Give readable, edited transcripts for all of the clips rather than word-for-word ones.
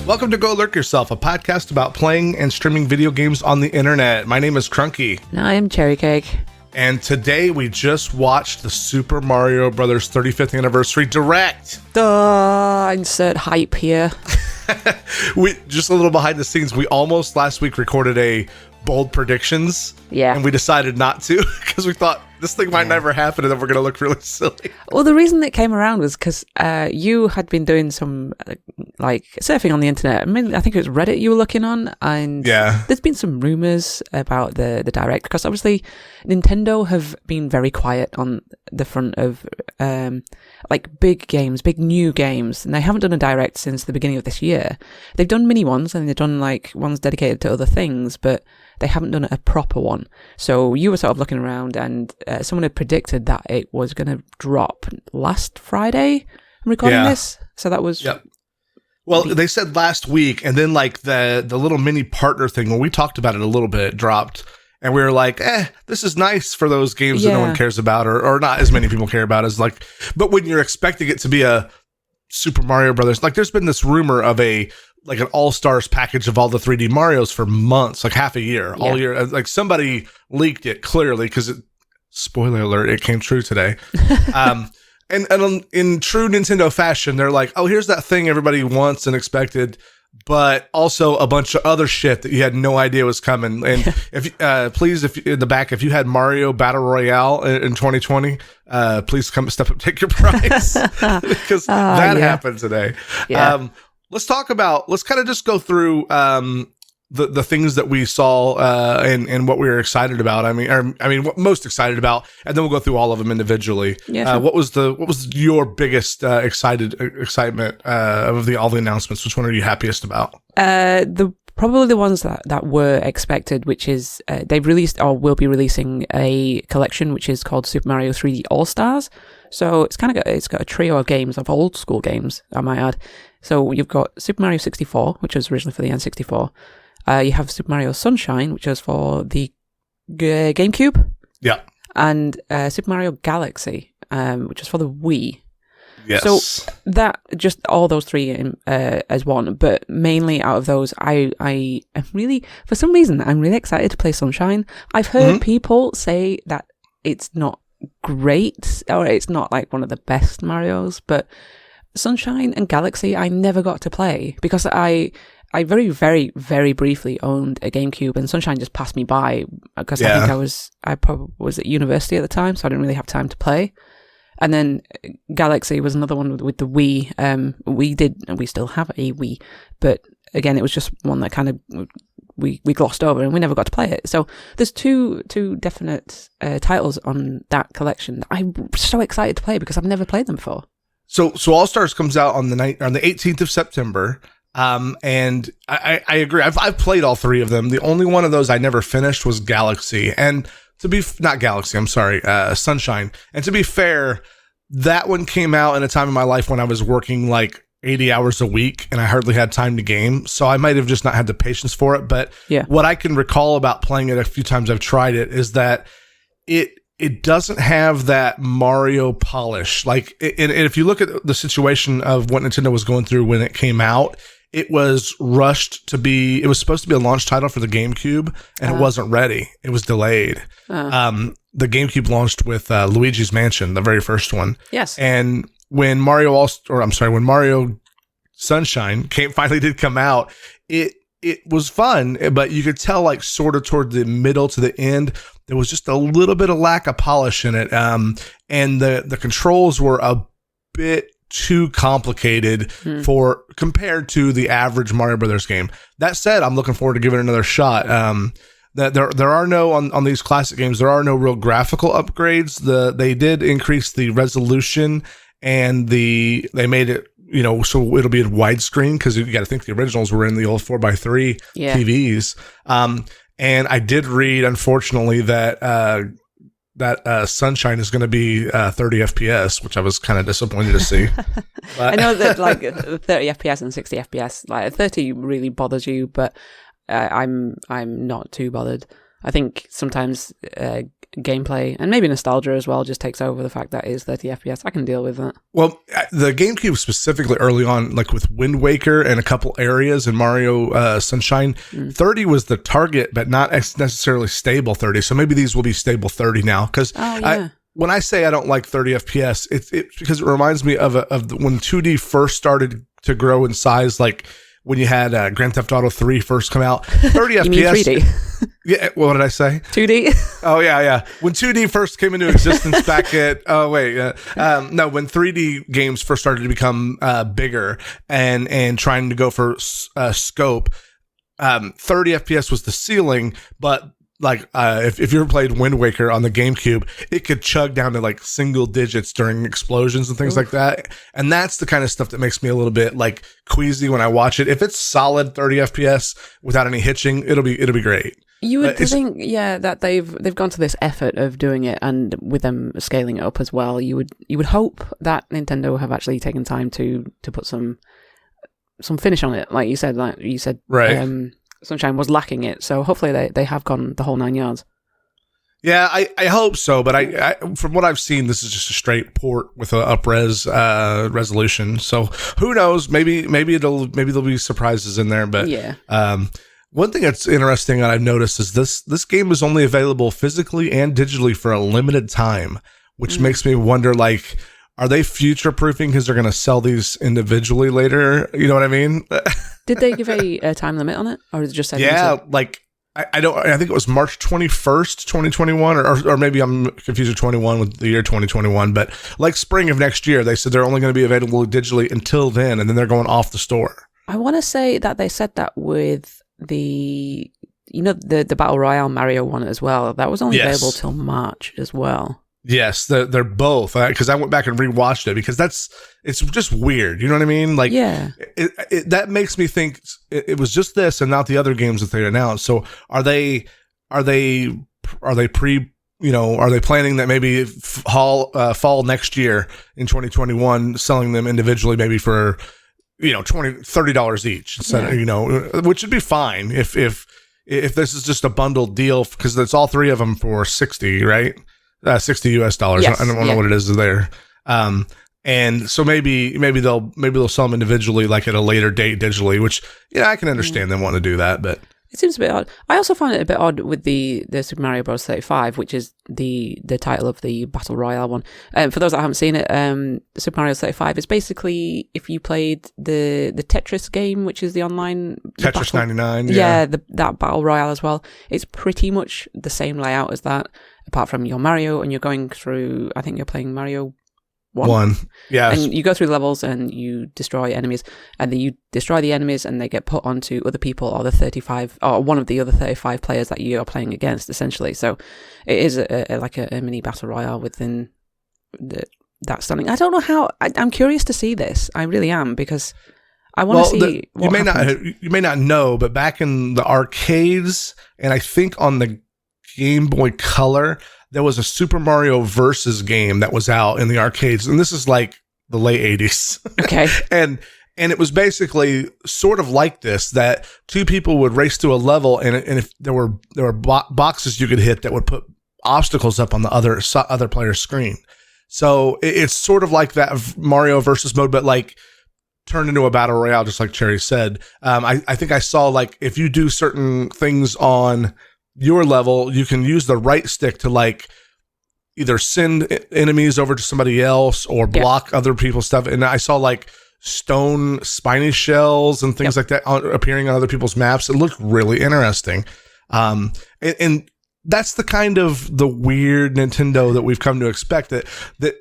Welcome to Go Lurk Yourself, a podcast about playing and streaming video games on the internet. My name is Crunky. And I am Cherry Cake. And today we just watched the Super Mario Bros. 35th Anniversary Direct. Insert hype here. We just a little behind the scenes. We almost last week recorded a bold predictions. Yeah. And we decided not to because we thought this thing might never happen and then we're going to look really silly. Well, the reason it came around was because you had been doing some like surfing on the internet. I mean, I think it was Reddit you were looking on, and there's been some rumors about the Direct because obviously Nintendo have been very quiet on the front of like big games, big new games, and they haven't done a Direct since the beginning of this year. They've done mini ones and they've done like ones dedicated to other things, but they haven't done a proper one. So you were sort of looking around and someone had predicted that it was going to drop last Friday. I'm recording this. So that was... Yep. Well, they said last week, and then like the little mini partner thing, when we talked about it a little bit, dropped. And we were like, this is nice for those games that no one cares about or not as many people care about as like, but when you're expecting it to be a Super Mario Brothers, like there's been this rumor of an all-stars package of all the 3D Marios for months, like half a year, all year. Like somebody leaked it clearly because spoiler alert, it came true today. And in true Nintendo fashion, they're like, oh, here's that thing everybody wants and expected, but also a bunch of other shit that you had no idea was coming. And if in the back, if you had Mario Battle Royale in 2020, please come step up, take your prize because that happened today. Yeah. Let's kind of just go through the things that we saw and what we were excited about. I mean, what most excited about, and then we'll go through all of them individually. Yeah, sure. What was your biggest excitement of all the announcements? Which one are you happiest about? Probably the ones that were expected, which is they've released or will be releasing a collection which is called Super Mario 3D All Stars. So it's got a trio of games, of old school games, I might add. So you've got Super Mario 64, which was originally for the N64. You have Super Mario Sunshine, which was for the GameCube. Yeah. And Super Mario Galaxy, which was for the Wii. Yes. So that just all those three as one, but mainly out of those, I am really, for some reason, I'm really excited to play Sunshine. I've heard people say that it's not great or it's not like one of the best Marios, but Sunshine and Galaxy I never got to play because I very, very, very briefly owned a GameCube and Sunshine just passed me by because I think I probably was at university at the time, so I didn't really have time to play. And then Galaxy was another one with the Wii. We still have a Wii, but again, it was just one that kind of we glossed over and we never got to play it. So there's two definite titles on that collection that I'm so excited to play because I've never played them before. So All Stars comes out on the 18th of September. And I agree. I've played all three of them. The only one of those I never finished was Galaxy, and Sunshine. And to be fair, that one came out in a time in my life when I was working like 80 hours a week and I hardly had time to game. So I might have just not had the patience for it. But what I can recall about playing it a few times I've tried it is that it doesn't have that Mario polish. Like, and if you look at the situation of what Nintendo was going through when it came out, it was rushed to be, it was supposed to be a launch title for the GameCube, and it wasn't ready. It was delayed. The GameCube launched with Luigi's Mansion, the very first one. Yes. And when Mario Sunshine finally did come out, it was fun, but you could tell like sort of toward the middle to the end, there was just a little bit of lack of polish in it. And the controls were a bit too complicated compared to the average Mario Brothers game. That said, I'm looking forward to giving it another shot. That there are no on these classic games, there are no real graphical upgrades. They did increase the resolution and they made it, so it'll be in widescreen because you got to think the originals were in the old 4x3 TVs. And I did read, unfortunately, that Sunshine is going to be 30 FPS, which I was kind of disappointed to see. But I know that like 30 FPS and 60 FPS, like 30 really bothers you, but I'm not too bothered. I think sometimes gameplay and maybe nostalgia as well just takes over the fact that it is 30 FPS. I can deal with that. Well, the GameCube specifically early on, like with Wind Waker and a couple areas in Mario Sunshine, 30 was the target, but not necessarily stable 30. So maybe these will be stable 30 now. Because when I say I don't like 30 FPS, it's because it reminds me of when 2D first started to grow in size, like when you had Grand Theft Auto 3 first come out. 30 FPS. You mean 3D? Yeah, what did I say? 2D? Oh, yeah. When 2D first came into existence back at... Oh, wait. No, when 3D games first started to become bigger and trying to go for scope, 30 FPS was the ceiling, but like if you ever played Wind Waker on the GameCube, it could chug down to like single digits during explosions and things like that. And that's the kind of stuff that makes me a little bit like queasy when I watch it. If it's solid 30 FPS without any hitching, it'll be great. You would think, that they've gone to this effort of doing it, and with them scaling it up as well, you would hope that Nintendo have actually taken time to put some finish on it, like you said, right. Sunshine was lacking it, so hopefully they have gone the whole 9 yards. Yeah, I hope so, but I from what I've seen, this is just a straight port with a up-res resolution. So who knows? Maybe there'll be surprises in there. But yeah. One thing that's interesting that I've noticed is this game is only available physically and digitally for a limited time, which makes me wonder, like, are they future-proofing because they're going to sell these individually later? You know what I mean? Did they give a time limit on it, or is it just said? Yeah, like I think it was March 21st, 2021, or maybe I'm confused with 21 with the year 2021. But like spring of next year, they said they're only going to be available digitally until then, and then they're going off the store. I want to say that they said that with the Battle Royale Mario one as well. That was only available till March as well. Yes, they're both, because I went back and rewatched it because it's just weird. You know what I mean? Like, that makes me think it was just this and not the other games that they announced. So are they planning that maybe fall next year in 2021, selling them individually, maybe for $30 each instead, which would be fine if this is just a bundled deal, because it's all three of them for 60, right? $60 US. Yes, I don't know what it is there. And so maybe they'll sell them individually, like at a later date digitally, which I can understand them wanting to do that, but it seems a bit odd. I also find it a bit odd with the Super Mario Bros. 35, which is the title of the Battle Royale one. For those that haven't seen it, Super Mario 35 is basically if you played the Tetris game, which is the online Tetris 99. That Battle Royale as well. It's pretty much the same layout as that, apart from you're Mario and you're going through. I think you're playing Mario 1. Yes. And you go through the levels and you destroy enemies, and then you destroy the enemies and they get put onto other people or the 35 or one of the other 35 players that you are playing against, essentially. So it is like a mini battle royale within that stunning. I don't know how. I'm curious to see this. I really am, because I want to see. You may not know, but back in the arcades, and I think on the Game Boy Color, there was a Super Mario Versus game that was out in the arcades, and this is like the late 80s. Okay. and it was basically sort of like this, that two people would race through a level, and if there were boxes you could hit that would put obstacles up on the other player's screen. So it's sort of like that Mario Versus mode, but like turned into a battle royale, just like Cherry said. I think I saw, like, if you do certain things on your level, you can use the right stick to like either send enemies over to somebody else or block other people's stuff. And I saw like stone spiny shells and things like that appearing on other people's maps. It looked really interesting. And that's the kind of the weird Nintendo that we've come to expect, that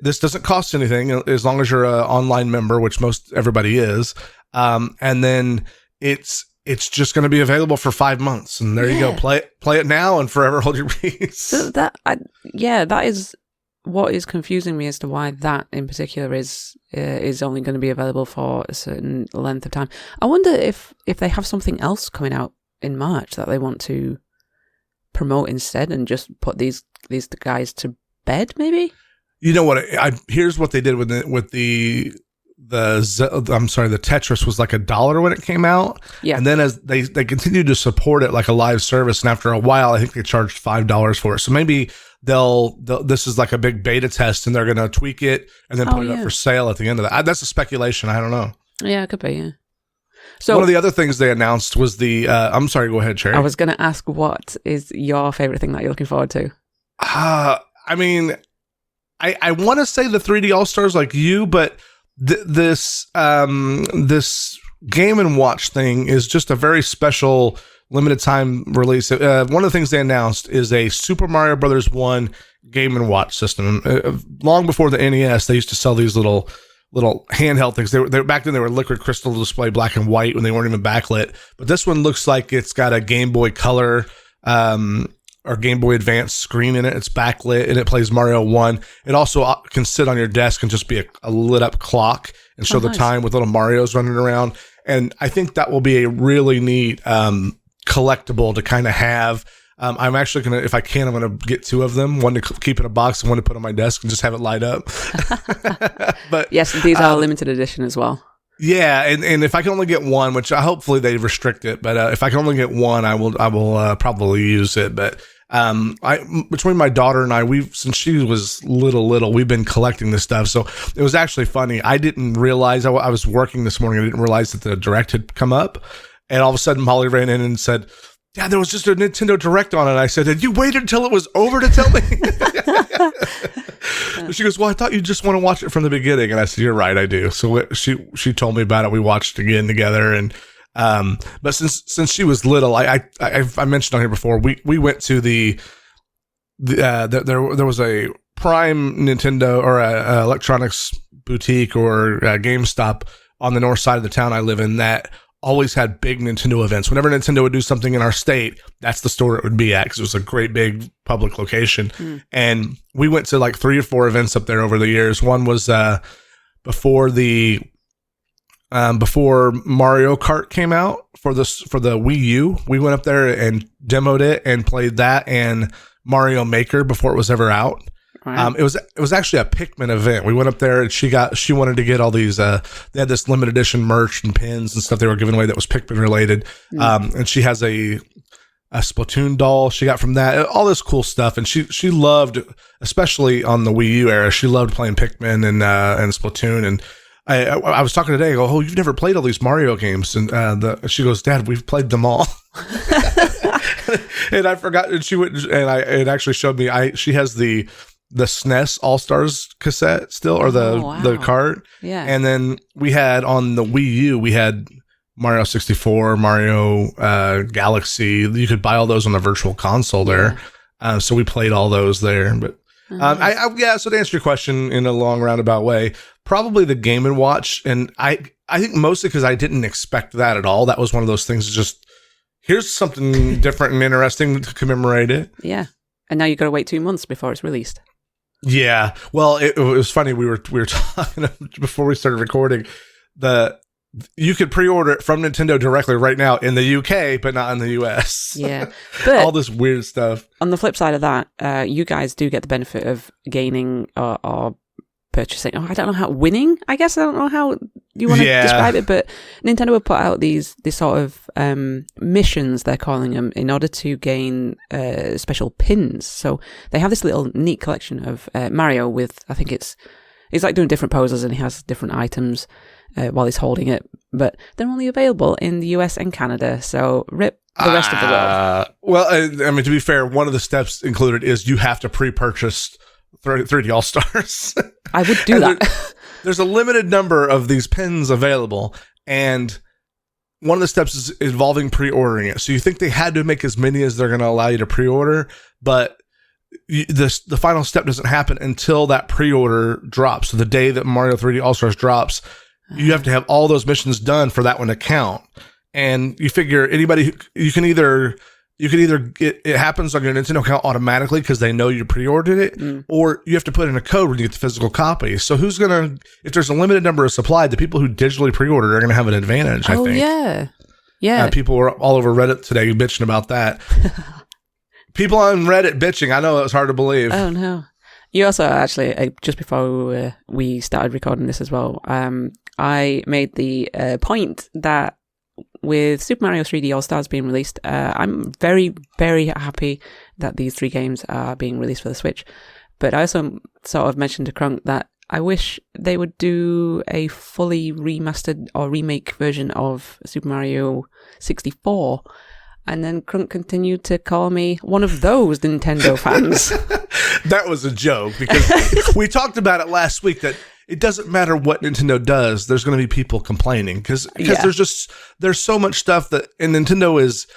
this doesn't cost anything as long as you're an online member, which most everybody is. And then it's just going to be available for 5 months, and there you go. Play it now and forever hold your peace. So that is what is confusing me as to why that in particular is only going to be available for a certain length of time. I wonder if they have something else coming out in March that they want to promote instead, and just put these guys to bed, maybe. You know what? Here's what they did with the Tetris was like $1 when it came out. Yeah. And then as they continued to support it like a live service, and after a while, I think they charged $5 for it. So maybe they'll this is like a big beta test, and they're going to tweak it and then put it up for sale at the end of that. That's a speculation. I don't know. Yeah, it could be. Yeah. So one of the other things they announced was the. I'm sorry. Go ahead, Cherry. I was going to ask, what is your favorite thing that you're looking forward to? I mean, I want to say the 3D All Stars like you, but this Game & Watch thing is just a very special limited time release. One of the things they announced is a Super Mario Brothers 1 Game & Watch system. Long before the NES, they used to sell these little handheld things. They back then they were liquid crystal display, black and white, when they weren't even backlit. But this one looks like it's got a Game Boy Color or Game Boy Advance screen in it. It's backlit and it plays Mario 1. It also can sit on your desk and just be a lit up clock and show the time with little Marios running around. And I think that will be a really neat collectible to kind of have. I'm actually going to, if I can, I'm going to get 2 of them, one to keep in a box and one to put on my desk and just have it light up. But yes, these are limited edition as well. Yeah, and if I can only get one, which hopefully they restrict it, but if I can only get one, I will probably use it. But between my daughter and I, since she was little, we've been collecting this stuff. So it was actually funny. I didn't realize, I was working this morning, I didn't realize that the Direct had come up, and all of a sudden Molly ran in and said, "Yeah, there was just a Nintendo Direct on it." I said, "Did you wait until it was over to tell me?" She goes, "Well, I thought you just want to watch it from the beginning." And I said, "You're right, I do." So she told me about it. We watched it again together. And but since she was little, I mentioned on here before, we went to there was a Prime Nintendo or a electronics boutique or a GameStop on the north side of the town I live in that always had big Nintendo events. Whenever Nintendo would do something in our state, that's the store it would be at, because it was a great big public location. And we went to like 3 or 4 events up there over the years. One was before Mario Kart came out for the Wii U. We went up there and demoed it and played that and Mario Maker before it was ever out. Right. It was actually a Pikmin event. We went up there and she wanted to get all these, they had this limited edition merch and pins and stuff they were giving away that was Pikmin related. And she has a Splatoon doll she got from that, all this cool stuff. And she loved, especially on the Wii U era, she loved playing Pikmin and Splatoon. And I was talking today, I go, "Oh, you've never played all these Mario games?" And she goes, "Dad, we've played them all." And I forgot, and she went, and it actually showed me, she has the SNES All-Stars cassette still, or the cart. Yeah. And then we had on the Wii U, we had Mario 64, Mario Galaxy. You could buy all those on the virtual console there. So we played all those there. But so to answer your question in a long roundabout way, probably the Game & Watch. And I think mostly because I didn't expect that at all. That was one of those things, just here's something different and interesting to commemorate it. Yeah. And now you've got to wait 2 months before it's released. Yeah. Well, it was funny. We were talking before we started recording. You could pre-order it from Nintendo directly right now in the UK, but not in the US. Yeah. But all this weird stuff. On the flip side of that, you guys do get the benefit of gaining or purchasing. I don't know how, winning, I guess. I don't know how you want to describe it, but Nintendo would put out these sort of missions, they're calling them, in order to gain special pins. So they have this little neat collection of Mario with, I think it's like doing different poses, and he has different items while he's holding it, but they're only available in the US and Canada, so rip the rest of the world. Well, I mean, to be fair, one of the steps included is you have to pre-purchase 3D All-Stars. I would do that. There's a limited number of these pins available, and one of the steps is involving pre-ordering it. So you think they had to make as many as they're going to allow you to pre-order, but the final step doesn't happen until that pre-order drops. So the day that Mario 3D All-Stars drops, you have to have all those missions done for that one to count. And you figure you can either get it happens on your Nintendo account automatically because they know you pre-ordered it, or you have to put in a code when you get the physical copy. So if there's a limited number of supply, the people who digitally pre-ordered are going to have an advantage, I think. Yeah. People were all over Reddit today bitching about that. People on Reddit bitching. I know it was hard to believe. Oh, no. You also actually, just before we started recording this as well, I made the point that with Super Mario 3D All-Stars being released, I'm very, very happy that these 3 games are being released for the Switch. But I also sort of mentioned to Crunk that I wish they would do a fully remastered or remake version of Super Mario 64. And then Crunk continued to call me one of those Nintendo fans. That was a joke, because we talked about it last week that it doesn't matter what Nintendo does, there's going to be people complaining because there's so much stuff that, and Nintendo is,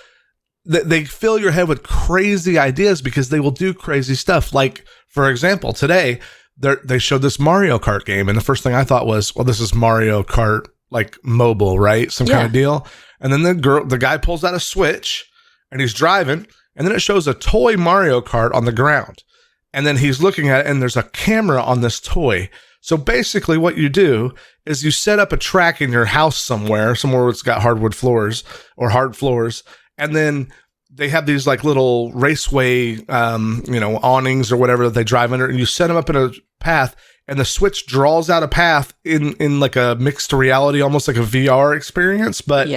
that they fill your head with crazy ideas because they will do crazy stuff. Like, for example, today they showed this Mario Kart game, and the first thing I thought was, well, this is Mario Kart like mobile, right? Some kind of deal. And then the guy pulls out a Switch and he's driving, and then it shows a toy Mario Kart on the ground. And then he's looking at it, and there's a camera on this toy. So basically what you do is you set up a track in your house somewhere where it's got hardwood floors or hard floors. And then they have these like little raceway, awnings or whatever that they drive under, and you set them up in a path, and the Switch draws out a path in like a mixed reality, almost like a VR experience. But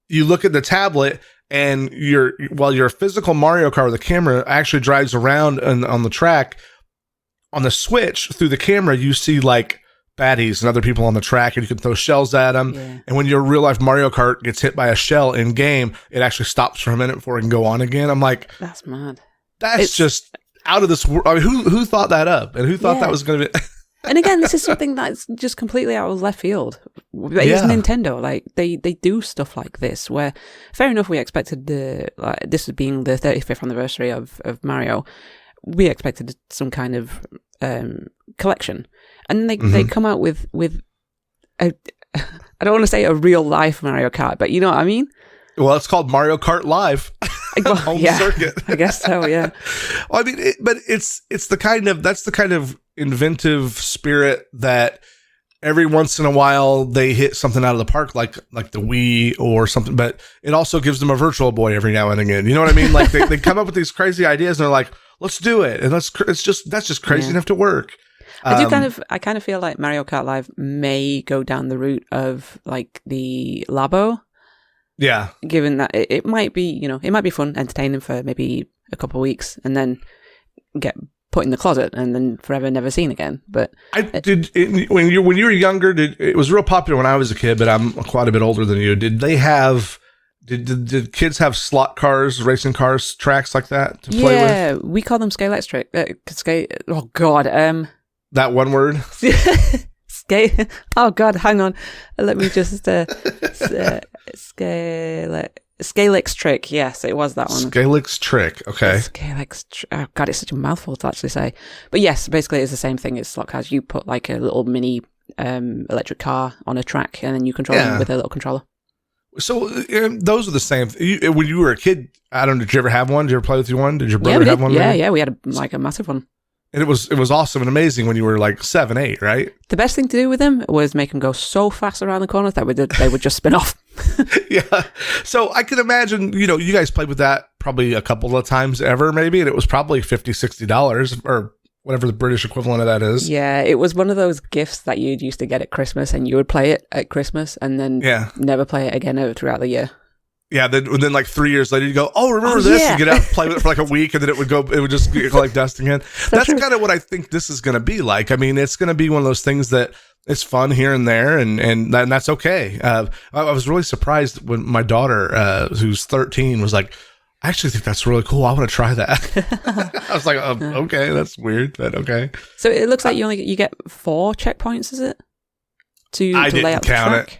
you look at the tablet, and your physical Mario Kart with the camera actually drives around on the track. On the Switch, through the camera, you see like baddies and other people on the track, and you can throw shells at them. Yeah. And when your real life Mario Kart gets hit by a shell in game, it actually stops for a minute before it can go on again. I'm like, that's mad. It's just out of this world. I mean, who thought that up, and who thought that was going to be? And again, this is something that's just completely out of left field. It's Nintendo. Like they do stuff like this. Where fair enough, we expected this as being the 35th anniversary of Mario. We expected some kind of collection, and they come out with I don't want to say a real life Mario Kart, but you know what I mean. Well, it's called Mario Kart Live. Home circuit. I guess so. Yeah. Well, I mean, it's the kind of inventive spirit that every once in a while they hit something out of the park, like the Wii or something. But it also gives them a Virtual Boy every now and again. You know what I mean? Like they come up with these crazy ideas, and they're like, let's do it, and that's just crazy enough to work. I kind of feel like Mario Kart Live may go down the route of like the Labo. Yeah. Given that it might be, it might be fun, entertaining for maybe a couple of weeks, and then get put in the closet and then forever never seen again. But when you were younger, it was real popular when I was a kid, but I'm quite a bit older than you. Did they have? Did kids have slot cars, racing cars, tracks like that to play with? Yeah, we call them Scale Trick. Oh God, that one word. Oh God, hang on. Let me just Scalex Trick. Yes, it was that one. Scalex Trick. Okay. Oh God, it's such a mouthful to actually say. But yes, basically it's the same thing as slot cars. You put like a little mini electric car on a track, and then you control them with a little controller. So those are the same. When you were a kid, I don't know. Did you ever have one? Did you ever play with your one? Did your brother have one? Yeah, we had a massive one. And it was awesome and amazing when you were like 7, 8, right? The best thing to do with them was make them go so fast around the corners that they would just spin off. Yeah. So I can imagine, you guys played with that probably a couple of times ever, maybe, and it was probably $50, $60 or whatever the British equivalent of that is. Yeah, it was one of those gifts that you'd used to get at Christmas, and you would play it at Christmas and then never play it again throughout the year. Yeah, then like 3 years later, you go, oh, remember this? Yeah. You get out and play with it for like a week, and then it would just collect dust again. That's kind of what I think this is going to be like. I mean, it's going to be one of those things that it's fun here and there, and that's okay. I was really surprised when my daughter, who's 13, was like, I actually think that's really cool. I want to try that. I was like, okay, that's weird, but okay. So it looks like you get 4 checkpoints, is it? To lay out the track?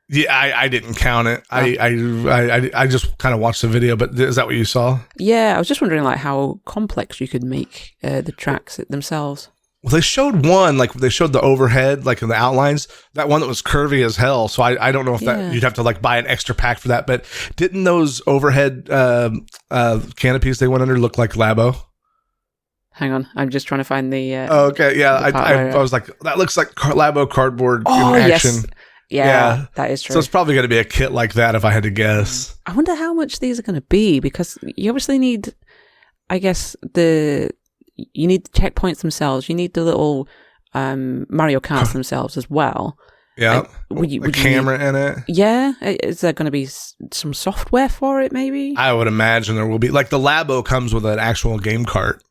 Yeah, I didn't count it. I just kind of watched the video, but is that what you saw? Yeah, I was just wondering like how complex you could make the tracks themselves. Well, they showed one, like they showed the overhead, like in the outlines, that one that was curvy as hell. So I don't know if that you'd have to like buy an extra pack for that. But didn't those overhead canopies they went under look like Labo? Hang on, I'm just trying to find the. Okay, yeah, I was like, that looks like Labo cardboard in action. Yes. Yeah, that is true. So it's probably going to be a kit like that if I had to guess. I wonder how much these are going to be, because you obviously need, I guess, you need the checkpoints themselves. You need the little Mario Karts themselves as well. Yeah. Would a camera in it. Yeah. Is there going to be some software for it, maybe? I would imagine there will be. Like the Labo comes with an actual game cart.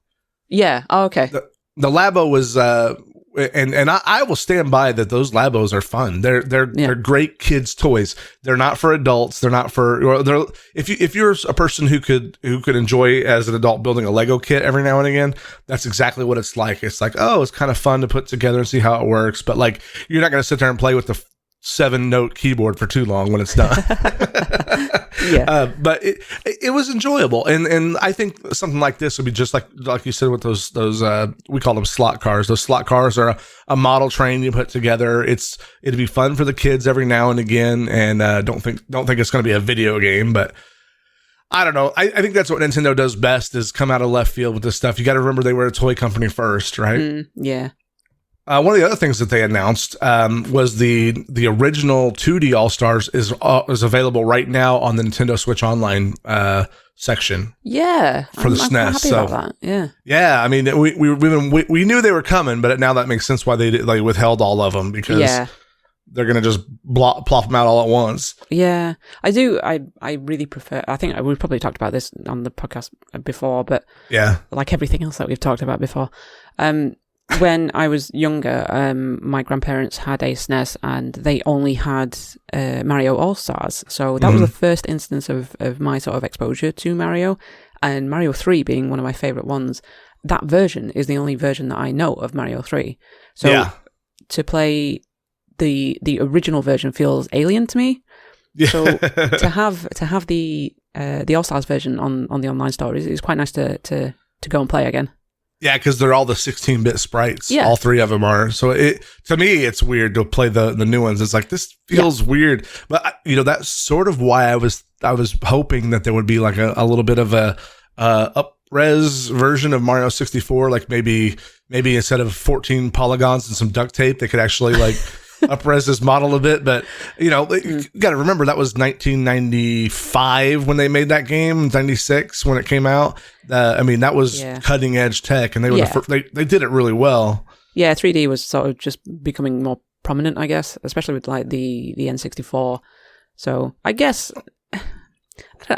Yeah. Oh, okay. The Labo was, and I will stand by that. Those Labos are fun. They're great kids' toys. They're not for adults. They're not for. If you're a person who could enjoy as an adult building a Lego kit every now and again, that's exactly what it's like. It's like, oh, it's kind of fun to put together and see how it works. But like, you're not going to sit there and play with the 7-note keyboard for too long when it's done. But it was enjoyable, and I think something like this would be just like you said with those we call them slot cars. Those slot cars are a model train you put together. It'd be fun for the kids every now and again, and don't think it's going to be a video game, but I don't know. I think that's what Nintendo does best, is come out of left field with this stuff. You got to remember they were a toy company first, right? Yeah. One of the other things that they announced was the original 2D All-Stars is available right now on the Nintendo Switch Online section. Yeah, for the SNES. I'm happy about that. Yeah, yeah. I mean, we knew they were coming, but now that makes sense why they withheld all of them, because they're gonna just plop them out all at once. Yeah, I do. I really prefer. I think we've probably talked about this on the podcast before, but like everything else that we've talked about before. When I was younger, my grandparents had a SNES, and they only had Mario All-Stars. So that was the first instance of my sort of exposure to Mario. And Mario 3 being one of my favourite ones, that version is the only version that I know of Mario 3. So to play the original version feels alien to me. Yeah. So to have the All-Stars version on the online store is quite nice to go and play again. Yeah, because they're all the 16-bit sprites. Yeah. All three of them are. So to me, it's weird to play the new ones. It's like, this feels weird. But that's sort of why I was hoping that there would be like a little bit of a up-res version of Mario 64. Like maybe instead of 14 polygons and some duct tape, they could actually like up-res this model a bit. But you got to remember that was 1995 when they made that game, 96 when it came out. I mean, that was cutting edge tech, and they were they did it really well. Yeah, 3D was sort of just becoming more prominent, I guess, especially with like the N64. So I guess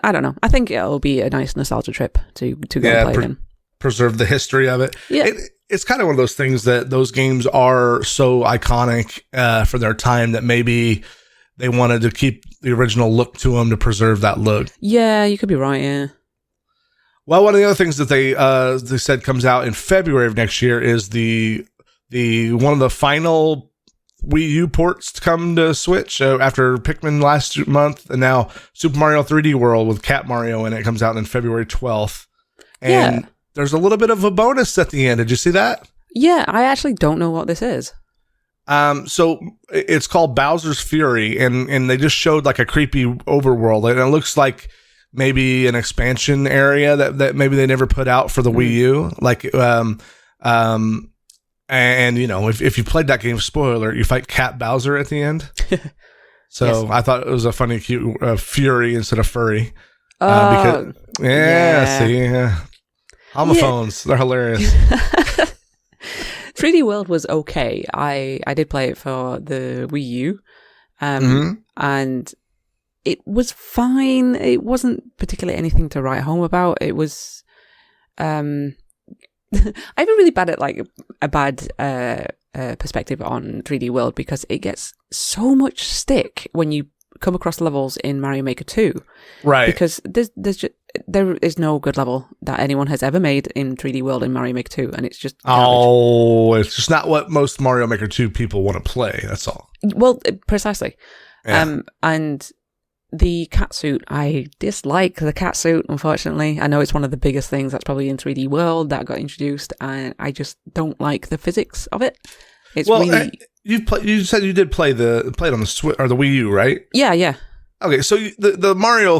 I don't know. I think it'll be a nice nostalgia trip to go and play again. Preserve the history of it. Yeah. It's kind of one of those things that those games are so iconic for their time that maybe they wanted to keep the original look to them to preserve that look. Yeah, you could be right. Yeah. Well, one of the other things that they said comes out in February of next year is the one of the final Wii U ports to come to Switch after Pikmin last month, and now Super Mario 3D World with Cat Mario in it comes out on February 12th. And there's a little bit of a bonus at the end. Did you see that? Yeah, I actually don't know what this is. So it's called Bowser's Fury, and they just showed like a creepy overworld, and it looks like maybe an expansion area that maybe they never put out for the Wii U. Like, and if you played that game, spoiler, you fight Cat Bowser at the end. So I thought it was a funny, cute Fury instead of furry. Because see. Homophones, they're hilarious. 3D World was okay. I did play it for the Wii U, and it was fine. It wasn't particularly anything to write home about. It was, I have a really bad perspective on 3D World because it gets so much stick when you come across levels in Mario Maker 2. Right. Because there is no good level that anyone has ever made in 3D World in Mario Maker 2, and it's just garbage. It's just not what most Mario Maker 2 people want to play, that's all. Well, precisely. Yeah. And the catsuit, I dislike the catsuit, unfortunately. I know it's one of the biggest things that's probably in 3D World that got introduced, and I just don't like the physics of it. It's really... You said you did play it on the Switch or the Wii U, right? Yeah. Okay, so the Mario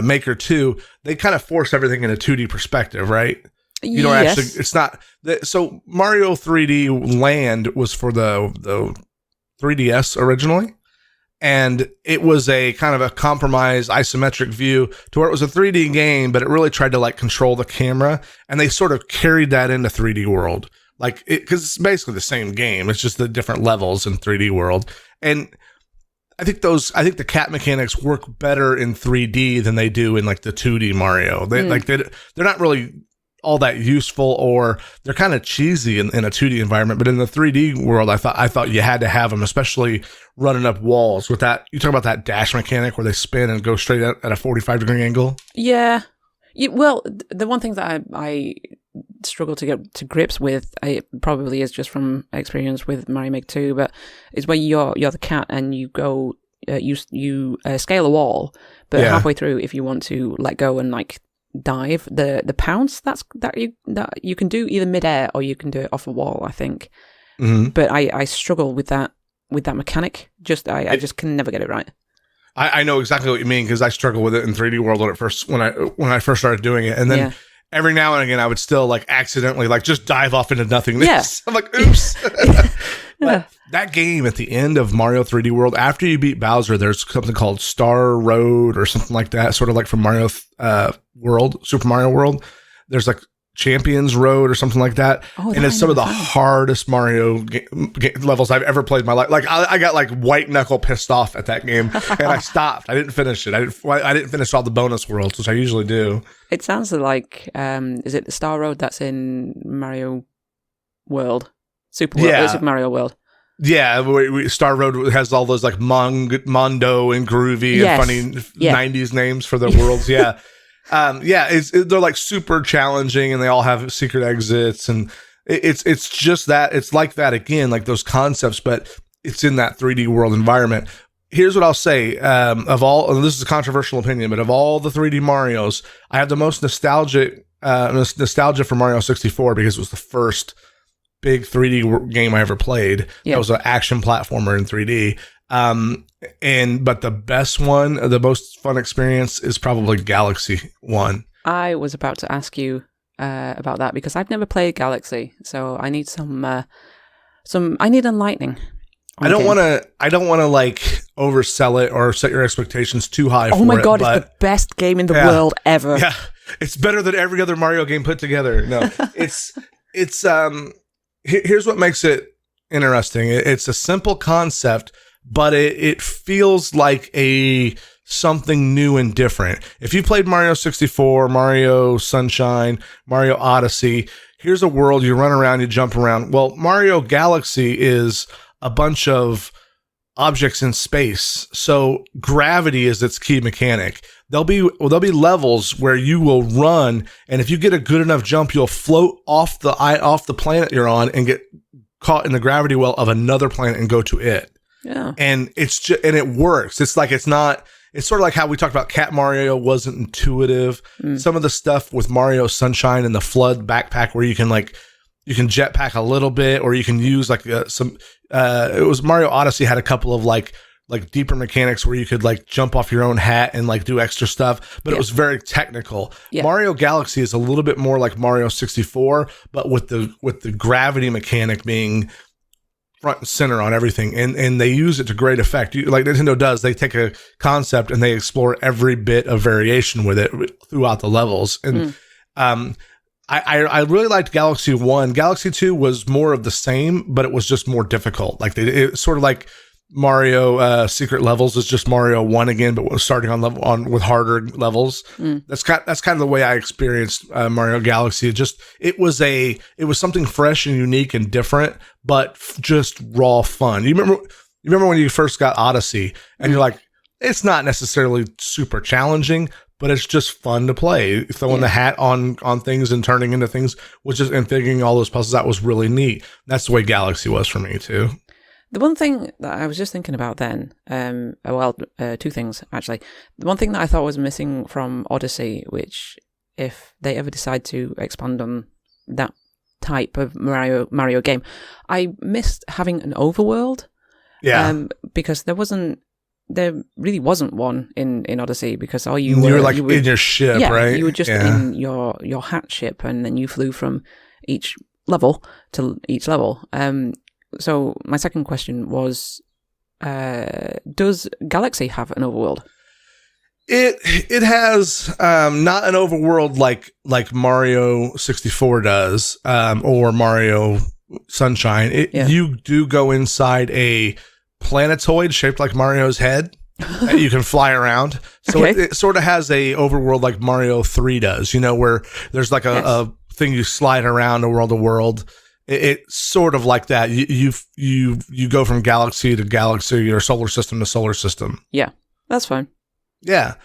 Maker 2, they kind of force everything in a 2D perspective, right? You don't actually. It's not. So Mario 3D Land was for the 3DS originally, and it was a kind of a compromise isometric view to where it was a 3D game, but it really tried to like control the camera, and they sort of carried that into 3D World. Like, because it's basically the same game. It's just the different levels in 3D World. And I think the cat mechanics work better in 3D than they do in like the 2D Mario. They're not really all that useful, or they're kind of cheesy in a 2D environment. But in the 3D world, I thought you had to have them, especially running up walls with that. You talk about that dash mechanic where they spin and go straight at a 45-degree angle. Yeah. Well, the one thing that I struggle to get to grips with, it probably is just from experience with Mario Maker 2, but is where you're the cat and you go, you scale a wall, but halfway through, if you want to let go and like dive, the pounce that you can do either midair or you can do it off a wall, I think. Mm-hmm. But I struggle with that mechanic. I just can never get it right. I know exactly what you mean, because I struggled with it in 3D World when I first started doing it, and then every now and again I would still like accidentally like just dive off into nothingness. I'm like, oops. But that game at the end of Mario 3D World, after you beat Bowser, there's something called Star Road or something like that, sort of like from Mario World, Super Mario World. There's like Champions Road or something like that. And it's some of the hardest Mario levels I've ever played in my life. Like I got like white knuckle pissed off at that game, and I stopped. I didn't finish it. I didn't finish all the bonus worlds, which I usually do. It sounds like is it the Star Road that's in Mario World? Super Mario World. Yeah, Star Road has all those like Mondo and Groovy and funny 90s names for the worlds. Yeah. They're like super challenging, and they all have secret exits, and it's just that. It's like that again, like those concepts, but it's in that 3D world environment. Here's what I'll say, of all, and this is a controversial opinion, but of all the 3D Marios, I have the most nostalgia for Mario 64, because it was the first big 3D game I ever played. It was an action platformer in 3D. But the best one, the most fun experience is probably Galaxy 1. I was about to ask you about that, because I've never played Galaxy, so I need I need enlightening. I don't want to like oversell it or set your expectations too high. Oh my god, it's the best game in the world ever. Yeah, it's better than every other Mario game put together. No, it's here's what makes it interesting. It's a simple concept, but it feels like something new and different. If you played Mario 64, Mario Sunshine, Mario Odyssey, here's a world, you run around, you jump around. Well, Mario Galaxy is a bunch of objects in space. So gravity is its key mechanic. There'll be levels where you will run, and if you get a good enough jump, you'll float off the planet you're on and get caught in the gravity well of another planet and go to it. Yeah. And it works. It's sort of like how we talked about Cat Mario wasn't intuitive. Some of the stuff with Mario Sunshine and the Flood backpack, where you can jetpack a little bit, or you can use like it was Mario Odyssey had a couple of like deeper mechanics where you could like jump off your own hat and like do extra stuff, but it was very technical. Mario Galaxy is a little bit more like Mario 64, but with the gravity mechanic being front and center on everything, and they use it to great effect. Like Nintendo does, they take a concept and they explore every bit of variation with it throughout the levels. And I really liked Galaxy 1. Galaxy 2 was more of the same, but it was just more difficult. Like it's sort of like Mario Secret Levels is just Mario 1 again, but was starting with harder levels. That's kind of the way I experienced Mario Galaxy. It was something fresh and unique and different, but just raw fun. You remember when you first got Odyssey, and you're like, it's not necessarily super challenging, but it's just fun to play. Throwing the hat on things and turning into things, and figuring all those puzzles out was really neat. That's the way Galaxy was for me too. The one thing that I was just thinking about then, two things actually. The one thing that I thought was missing from Odyssey, which if they ever decide to expand on that type of Mario game, I missed having an overworld. Yeah. Because there really wasn't one in Odyssey, because you were like in your ship, right? You were just in your hat ship, and then you flew from each level to each level. So my second question was, does Galaxy have an overworld? It has not an overworld like Mario 64 does, or Mario Sunshine. You do go inside a planetoid shaped like Mario's head that you can fly around. So it sort of has a overworld like Mario 3 does, where there's like a thing you slide around a world to world. It's sort of like that. You go from galaxy to galaxy or solar system to solar system. Yeah, that's fine. Yeah,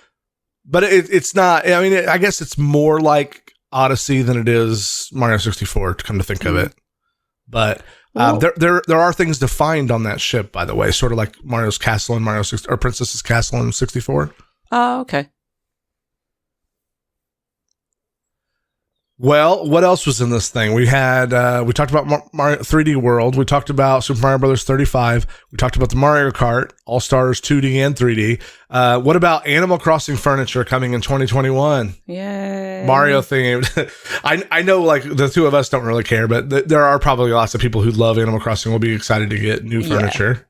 but it's not. I mean, I guess it's more like Odyssey than it is Mario 64. To come to think of it, but there are things to find on that ship. By the way, sort of like Mario's castle in Mario 6 or Princess's Castle in 64. Oh, okay. Well, what else was in this thing? We had we talked about Mario 3D World. We talked about Super Mario Brothers 35. We talked about the Mario Kart All Stars 2D and 3D. What about Animal Crossing furniture coming in 2021? Yay! Mario themed. I know, like the two of us don't really care, but there are probably lots of people who love Animal Crossing will be excited to get new furniture.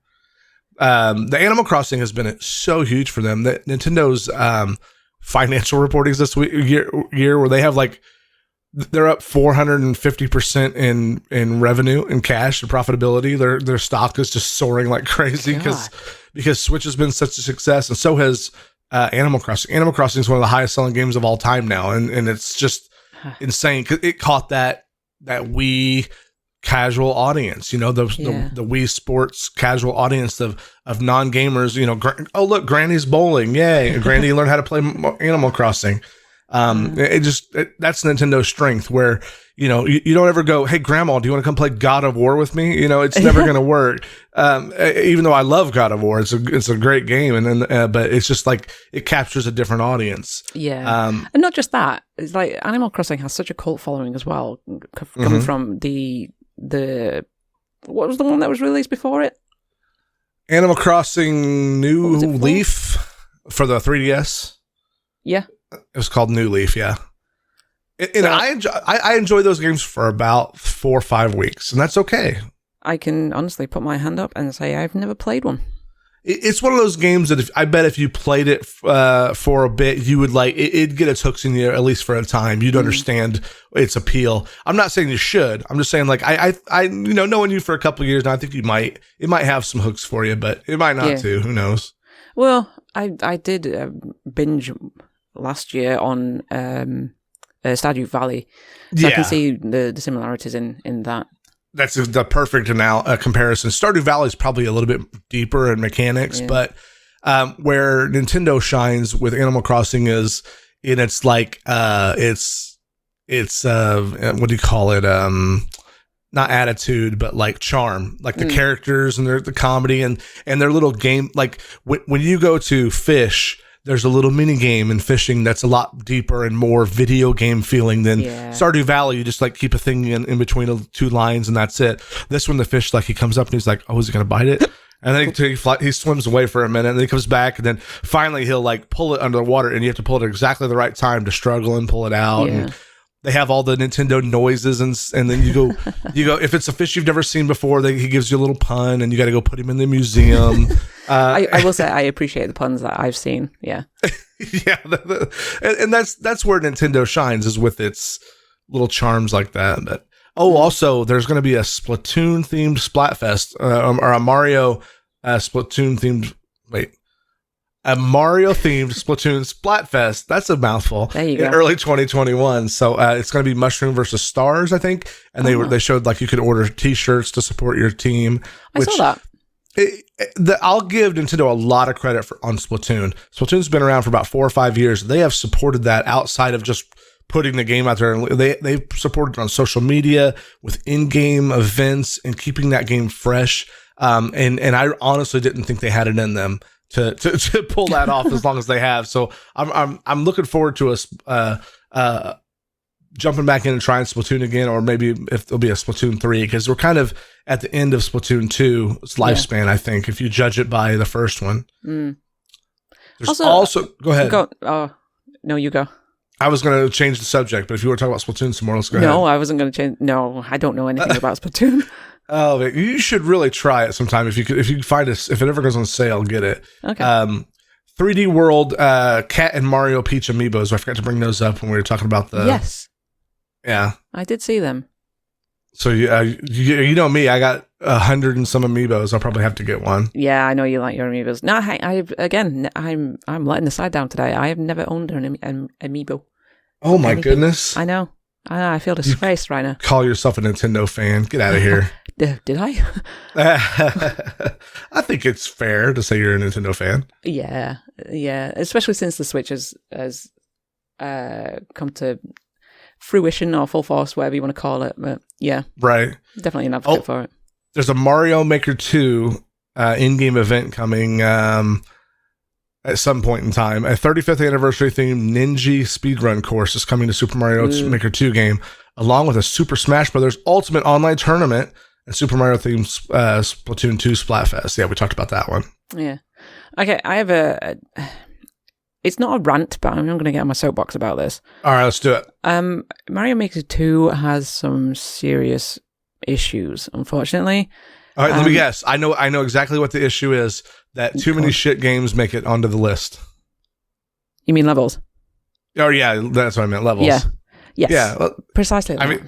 The Animal Crossing has been so huge for them that Nintendo's financial reportings this year where they have like. They're up 450% in revenue and cash and profitability. Their stock is just soaring like crazy because Switch has been such a success, and so has Animal Crossing. Animal Crossing is one of the highest selling games of all time now, and it's just insane because it caught that Wii casual audience. The Wii Sports casual audience of non gamers. Oh look, Granny's bowling, yay! Granny learned how to play Animal Crossing. That's Nintendo's strength where, you don't ever go, hey, grandma, do you want to come play God of War with me? It's never going to work. Even though I love God of War, it's a great game. And then, but it's just like, it captures a different audience. Yeah. And not just that, it's like Animal Crossing has such a cult following as well, coming from the, what was the one that was released before it? Animal Crossing New Leaf for the 3DS. Yeah. It was called New Leaf, yeah. And I enjoy those games for about 4 or 5 weeks, and that's okay. I can honestly put my hand up and say I've never played one. It's one of those games that I bet if you played it for a bit, you would like it'd get its hooks in you at least for a time. You'd understand its appeal. I'm not saying you should. I'm just saying like I knowing you for a couple of years now, I think it might have some hooks for you, but it might not too. Who knows? Well, I did binge last year on Stardew Valley, so I can see the similarities in that. That's the perfect comparison. Stardew Valley is probably a little bit deeper in mechanics, but where Nintendo shines with Animal Crossing is in its like it's what do you call it? Not attitude, but like charm, like the characters and the comedy and their little game. Like when you go to fish. There's a little mini game in fishing that's a lot deeper and more video game feeling than Stardew Valley. You just like keep a thing in between 2 lines and that's it. This one, the fish, like he comes up and he's like, oh, is he going to bite it? And then he swims away for a minute and then he comes back and then finally he'll like pull it under the water and you have to pull it at exactly the right time to struggle and pull it out. Yeah. And they have all the Nintendo noises and then you go, if it's a fish you've never seen before, he gives you a little pun and you got to go put him in the museum. I will say I appreciate the puns that I've seen. Yeah. Yeah. And that's where Nintendo shines is with its little charms like that. But, also there's going to be a Splatoon themed Splatfest or a Mario Splatoon themed, a Mario themed Splatoon Splatfest. That's a mouthful. There you go. In early 2021. So it's going to be Mushroom versus Stars, I think. And they showed like you could order T-shirts to support your team. I saw that. I'll give Nintendo a lot of credit on Splatoon. Splatoon's been around for about 4 or 5 years. They have supported that outside of just putting the game out there. They supported it on social media with in-game events and keeping that game fresh. And I honestly didn't think they had it in them to pull that off as long as they have. So I'm looking forward to us jumping back in and trying Splatoon again, or maybe if there'll be a Splatoon 3, because we're kind of at the end of Splatoon 2's lifespan, I think, if you judge it by the first one. There's also go ahead. No, you go. I was going to change the subject, but if you were talking about Splatoon some more, let's go ahead. No, I wasn't going to change. No, I don't know anything about Splatoon. Oh, you should really try it sometime if you find it. If it ever goes on sale, get it. Okay. 3D World Cat and Mario Peach amiibos. I forgot to bring those up when we were talking about the. Yes. Yeah. I did see them. So you know me, I got 100 and some amiibos. I'll probably have to get one. Yeah, I know you like your amiibos. No, I'm letting the side down today. I have never owned an amiibo. Oh my goodness! I know. I feel disgraced right now. Call yourself a Nintendo fan? Get out of here. Did I? I think it's fair to say you're a Nintendo fan. Yeah. Especially since the Switch has come to fruition or full force, whatever you want to call it. But yeah, right. Definitely an advocate for it. There's a Mario Maker 2 in-game event coming at some point in time. A 35th anniversary themed Ninja speedrun course is coming to Super Mario Maker 2 game, along with a Super Smash Bros. Ultimate online tournament and Super Mario themed Splatoon 2 Splatfest. Yeah, we talked about that one. Yeah. Okay, I have it's not a rant, but I'm going to get on my soapbox about this. All right, let's do it. Mario Maker 2 has some serious issues, unfortunately. All right, let me guess. I know exactly what the issue is. That too many shit games make it onto the list. You mean levels? Oh yeah, that's what I meant. Levels. Yeah. Yes. Yeah. Well, precisely. I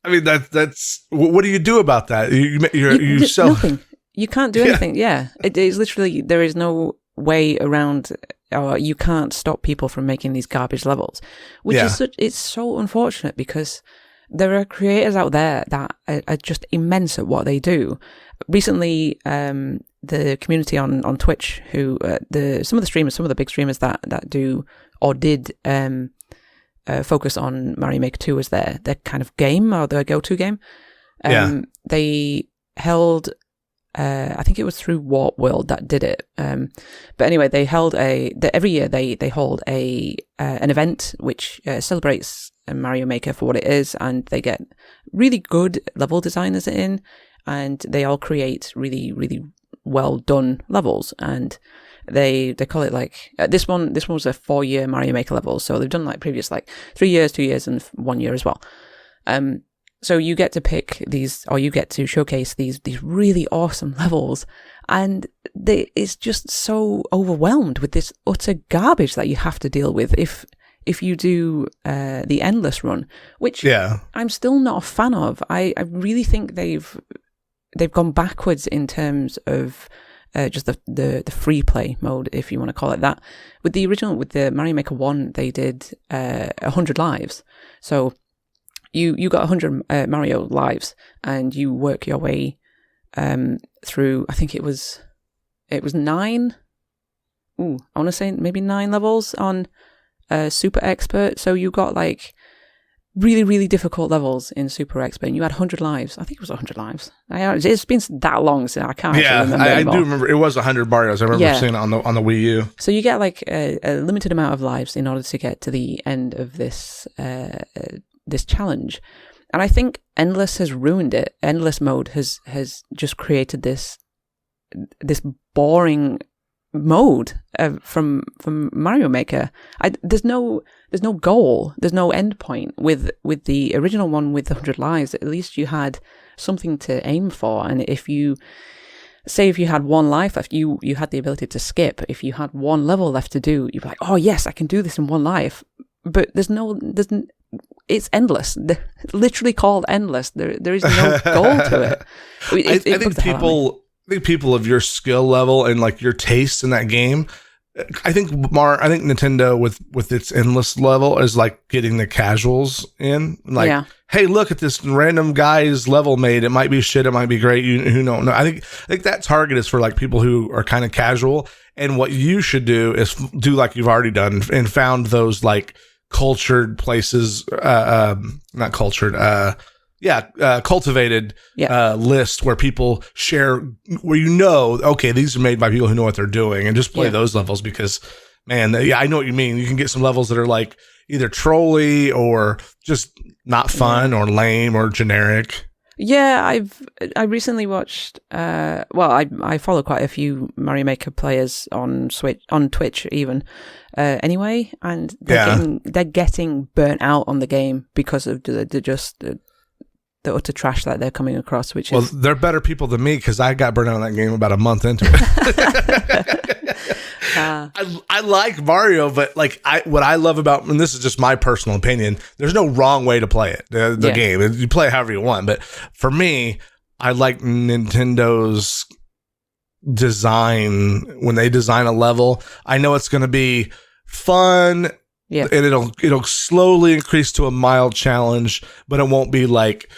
mean that's. What do you do about that? You sell nothing. You can't do anything. Yeah. It is literally, there is no way around, or you can't stop people from making these garbage levels, which is it's so unfortunate because there are creators out there that are just immense at what they do. Recently, the community on Twitch, who some of the big streamers that do or did focus on Mario Maker 2 as their kind of game or their go-to game. They held, I think it was through Warp World that did it. But anyway, they held every year they hold an event which celebrates Mario Maker for what it is, and they get really good level designers in, and they all create really, really well done levels. And they call it like this one was a 4-year Mario Maker level, so they've done like previous like 3 years, 2 years, and 1 year as well. So you get to pick these, or you get to showcase these really awesome levels, and it's just so overwhelmed with this utter garbage that you have to deal with if you do the endless run, which I'm still not a fan of. I really think they've gone backwards in terms of just the free play mode, if you want to call it that. With the Mario Maker 1, they did 100 lives. So you got 100 Mario lives, and you work your way through, I think it was 9. I want to say maybe 9 levels on Super Expert. So you got like really, really difficult levels in Super Expert, and you had 100 lives. I think it was 100 lives. It's been that long, so I can't actually remember anymore. I do remember it was 100 Marios. I remember seeing it on the Wii U. So you get like a limited amount of lives in order to get to the end of this this challenge. And I think Endless has ruined it. Endless mode has just created this boring mode from Mario Maker. There's no goal, there's no end point. With the original one with the 100 lives, at least you had something to aim for. And if you had 1 life left, you had the ability to skip. If you had 1 level left to do, you'd be like, oh yes, I can do this in 1 life. But it's endless. It's literally called endless. There is no goal to it. I think people of your skill level and like your taste in that game, I think Nintendo with its endless level is like getting the casuals in. Like, hey, look at this random guy's level made. It might be shit. It might be great. Who don't know? I think that target is for like people who are kind of casual. And what you should do is do like you've already done and found those like cultured places, not cultured, cultivated list where people share, where okay, these are made by people who know what they're doing, and just play those levels because, man, I know what you mean. You can get some levels that are like either trolly or just not fun or lame or generic. Yeah, I recently watched. I follow quite a few Mario Maker players on Twitch even. Anyway, and they're getting burnt out on the game because of the utter trash that they're coming across. Which is, they're better people than me because I got burnt out on that game about a month into it. I like Mario, but like what I love about, and this is just my personal opinion, there's no wrong way to play it. The game, you play it however you want. But for me, I like Nintendo's design. When they design a level, I know it's going to be fun. Yeah. And it'll slowly increase to a mild challenge, but it won't be like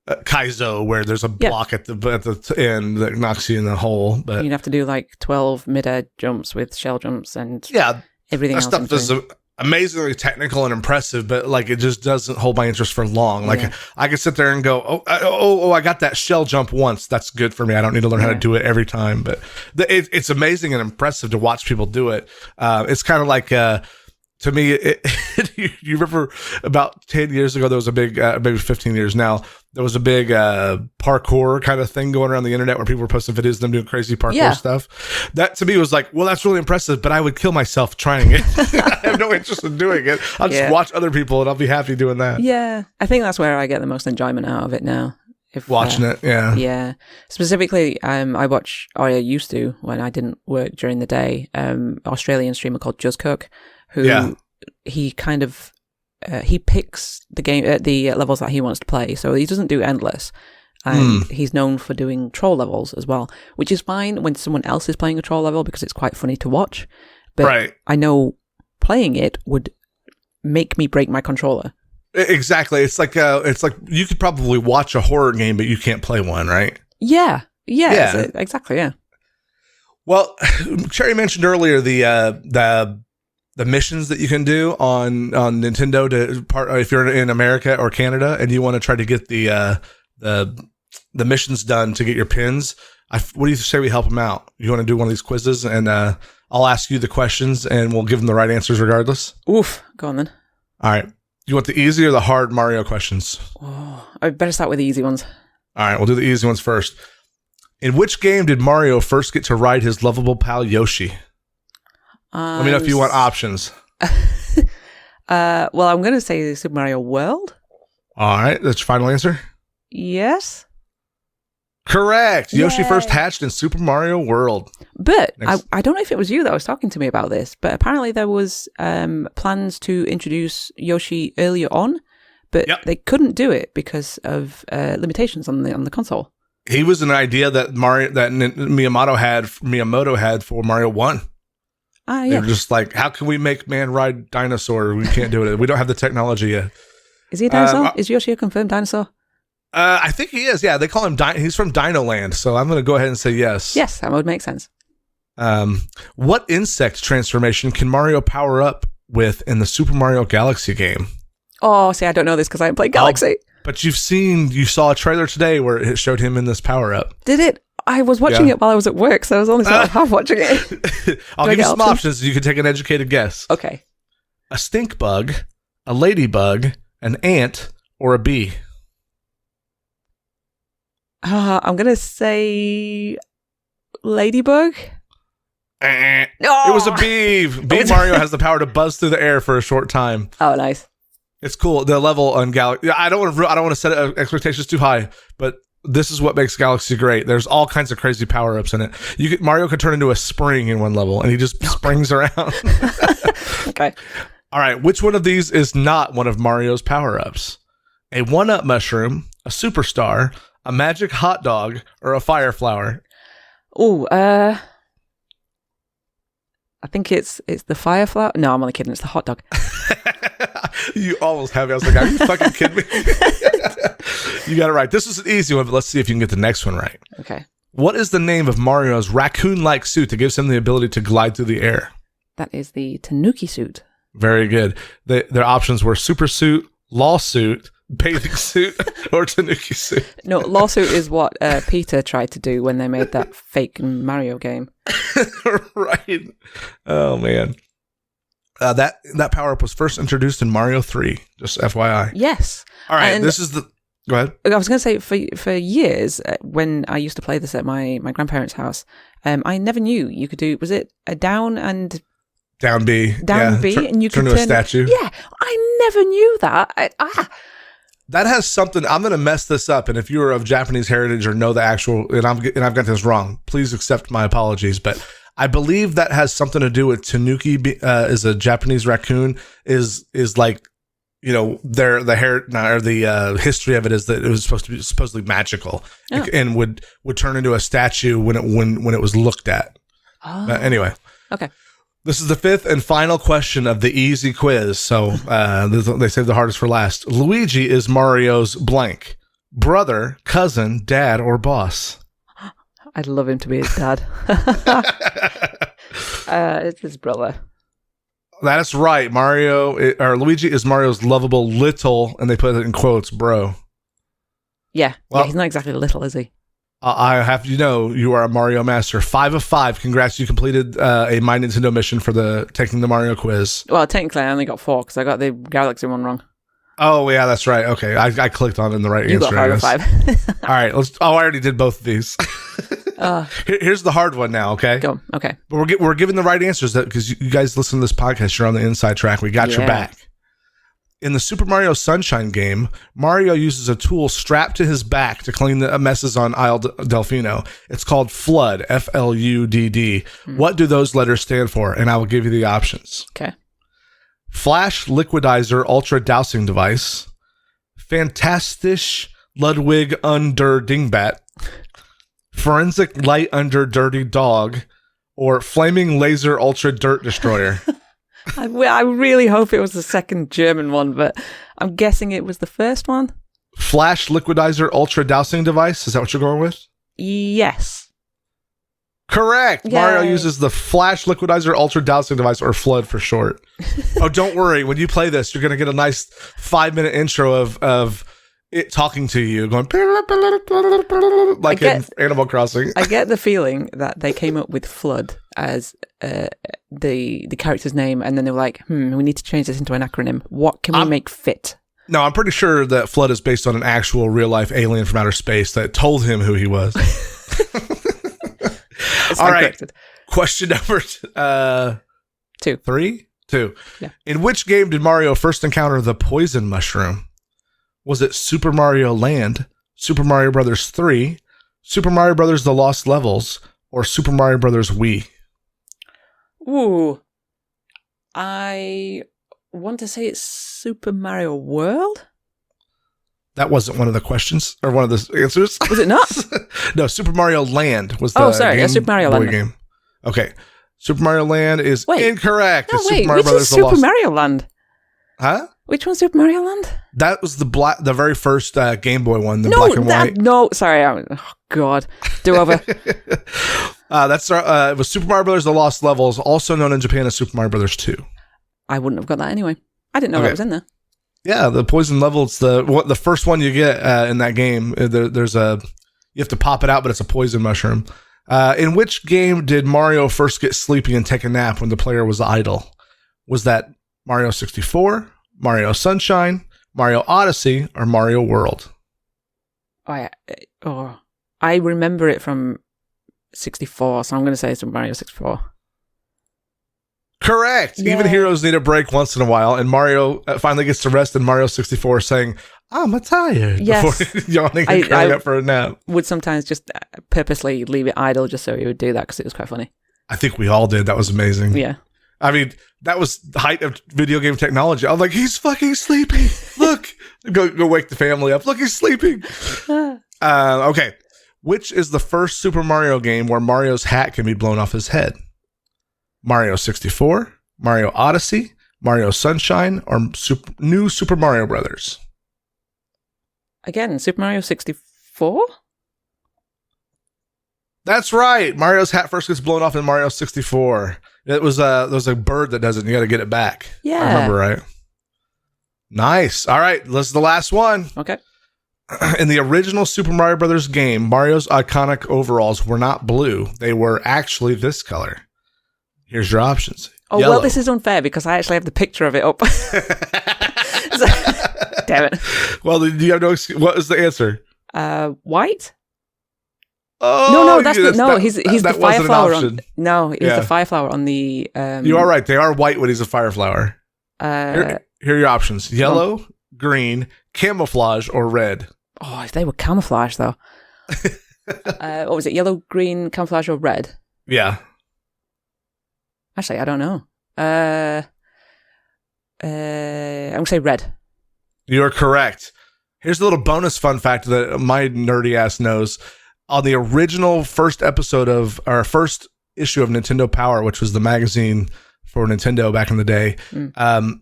Kaizo where there's a block at the end that knocks you in the hole. But you'd have to do like 12 mid-air jumps with shell jumps and everything that else. Stuff is amazingly technical and impressive, but like it just doesn't hold my interest for long. Like I could sit there and go, I got that shell jump once. That's good for me. I don't need to learn how to do it every time. But it's amazing and impressive to watch people do it. It's kind of like to me, you remember about 10 years ago, there was a big, maybe 15 years now, there was a big parkour kind of thing going around the internet where people were posting videos of them doing crazy parkour stuff. That to me was like, well, that's really impressive, but I would kill myself trying it. I have no interest in doing it. I'll just watch other people and I'll be happy doing that. Yeah, I think that's where I get the most enjoyment out of it now. Watching it, yeah. Yeah. Specifically, I used to, when I didn't work during the day, Australian streamer called Just Cook, who he kind of he picks the levels that he wants to play, so he doesn't do endless. He's known for doing troll levels as well, which is fine when someone else is playing a troll level because it's quite funny to watch. But I know playing it would make me break my controller. Exactly. It's like you could probably watch a horror game, but you can't play one, right? Yeah. Exactly. Yeah. Well, Cherry mentioned earlier the missions that you can do on Nintendo if you're in America or Canada and you want to try to get the missions done to get your pins. What do you say we help them out? You want to do one of these quizzes and I'll ask you the questions and we'll give them the right answers regardless? Oof. Go on then. All right. You want the easy or the hard Mario questions? Oh, I better start with the easy ones. All right. We'll do the easy ones first. In which game did Mario first get to ride his lovable pal Yoshi? Let me know if you want options. Well, I'm going to say Super Mario World. All right. That's your final answer? Yes. Correct. Yay. Yoshi first hatched in Super Mario World. But I don't know if it was you that was talking to me about this, but apparently there was plans to introduce Yoshi earlier on, but they couldn't do it because of limitations on the console. He was an idea that Miyamoto had for Mario 1. They're just like, how can we make man ride dinosaur? We can't do it. We don't have the technology yet. Is he a dinosaur? Is Yoshi a confirmed dinosaur? I think he is. Yeah, they call him he's from Dino Land, so I'm going to go ahead and say yes. Yes, that would make sense. What insect transformation can Mario power up with in the Super Mario Galaxy game? Oh, see, I don't know this because I haven't played Galaxy. But you saw a trailer today where it showed him in this power up. Did it? I was watching it while I was at work, so I was only sort of half watching it. I'll give you some options. You can take an educated guess. Okay. A stink bug, a ladybug, an ant, or a bee? I'm going to say ladybug. No! It was a bee. Bee Mario has the power to buzz through the air for a short time. Oh, nice. It's cool. The level on Galaxy. I don't want to set expectations too high, but this is what makes Galaxy great. There's all kinds of crazy power-ups in it. Mario could turn into a spring in one level, and he just springs around. Okay. All right. Which one of these is not one of Mario's power-ups? A one-up mushroom, a superstar, a magic hot dog, or a fire flower? Oh, I think it's the fire flower. No, I'm only kidding. It's the hot dog. You almost have me. I was like, are you fucking kidding me? You got it right. This is an easy one, but let's see if you can get the next one right. Okay. What is the name of Mario's raccoon-like suit that gives him the ability to glide through the air? That is the Tanuki suit. Very good. Their options were super suit, lawsuit, bathing suit, or Tanuki suit. No, lawsuit is what Peter tried to do when they made that fake Mario game. Right. Oh, man. That power-up was first introduced in Mario 3, just FYI. Yes. All right, and this is the... Go ahead. I was going to say, for years, when I used to play this at my grandparents' house, I never knew you could do... Was it a down and... Down B. Down B, and you could turn into a statue. Yeah, I never knew that. That has something... I'm going to mess this up, and if you are of Japanese heritage or know the actual... And I've got this wrong, please accept my apologies, but... I believe that has something to do with Tanuki. Is a Japanese raccoon. Is like, you know, the history of it is that it was supposedly magical and would turn into a statue when it was looked at. Oh. Anyway, okay. This is the fifth and final question of the easy quiz. So they saved the hardest for last. Luigi is Mario's blank: brother, cousin, dad, or boss? I'd love him to be his dad. It's his brother. That is right. Luigi is Mario's lovable little, and they put it in quotes, bro. Yeah. Well, he's not exactly little, is he? I have to know you are a Mario master. 5 of 5. Congrats, you completed a My Nintendo mission for taking the Mario quiz. Well, technically, I only got 4 because I got the Galaxy one wrong. Oh yeah, that's right. Okay, I clicked on it in the right you answer. You got 5 of 5. All right, I already did both of these. Here's the hard one now. Okay, go. Okay, but we're giving the right answers because you guys listen to this podcast. You're on the inside track. We got your back. In the Super Mario Sunshine game, Mario uses a tool strapped to his back to clean the messes on Isle Delfino. It's called FLUDD, F-L-U-D-D. What do those letters stand for? And I will give you the options. Okay. Flash Liquidizer Ultra Dousing Device, Fantastisch Ludwig Under Dingbat, Forensic Light Under Dirty Dog, or Flaming Laser Ultra Dirt Destroyer. I really hope it was the second German one, but I'm guessing it was the first one. Flash Liquidizer Ultra Dousing Device. Is that what you're going with? Yes. Correct. Yay. Mario uses the Flash Liquidizer Ultra Dousing Device, or FLUDD for short. Oh, don't worry. When you play this, you're going to get a nice 5-minute intro of it talking to you, going like in Animal Crossing. I get the feeling that they came up with FLUDD as the character's name, and then they were like, we need to change this into an acronym. What can we make fit? No, I'm pretty sure that FLUDD is based on an actual real-life alien from outer space that told him who he was. All right. Corrected. Question number 2. 3? 2. Yeah. In which game did Mario first encounter the poison mushroom? Was it Super Mario Land, Super Mario Brothers 3, Super Mario Brothers The Lost Levels, or Super Mario Brothers Wii? Ooh. I want to say it's Super Mario World? That wasn't one of the questions, or one of the answers. Was it not? No, Super Mario Land was the Super Mario Land game. Okay. Super Mario Land is incorrect. No, it's Super Mario which Brothers is Super Mario Land? Huh? Which one's Super Mario Land? That was the very first Game Boy one, black and white. No, sorry. Oh, God. Do over. It was Super Mario Brothers The Lost Levels, also known in Japan as Super Mario Brothers 2. I wouldn't have got that anyway. I didn't know that was in there. Yeah, the poison level, it's the first one you get in that game. You have to pop it out, but it's a poison mushroom. In which game did Mario first get sleepy and take a nap when the player was idle? Was that Mario 64, Mario Sunshine, Mario Odyssey, or Mario World? I remember it from 64, so I'm going to say it's from Mario 64. Correct. Yay. Even heroes need a break once in a while, and Mario finally gets to rest in Mario 64 saying, I'm tired, yes. before yawning and crying up for a nap. Would sometimes just purposely leave it idle just so he would do that because it was quite funny. I think we all did. That was amazing. Yeah. I mean, that was the height of video game technology. I was like, he's fucking sleeping. Look. Go wake the family up. Look, he's sleeping. Okay. Which is the first Super Mario game where Mario's hat can be blown off his head? Mario 64, Mario Odyssey, Mario Sunshine, or New Super Mario Brothers? Again, Super Mario 64? That's right. Mario's hat first gets blown off in Mario 64. It was there was a bird that does it, and you got to get it back. Yeah. I remember right. Nice. All right, this is the last one. Okay. In the original Super Mario Brothers game, Mario's iconic overalls were not blue. They were actually this color. Here's your options. Oh, Yellow. Well, this is unfair because I actually have the picture of it up. Damn it. Well, do you have no excuse? What is the answer? White? Oh, no, he's the fire flower on. No, he's the fire flower on the. You are right. They are white when he's a fire flower. Here are your options: yellow, green, camouflage, or red. Oh, if they were camouflage, though. What was it? Yellow, green, camouflage, or red? Yeah. Actually, I don't know. I'm going to say red. You are correct. Here's a little bonus fun fact that my nerdy ass knows. On the original first issue of Nintendo Power, which was the magazine for Nintendo back in the day,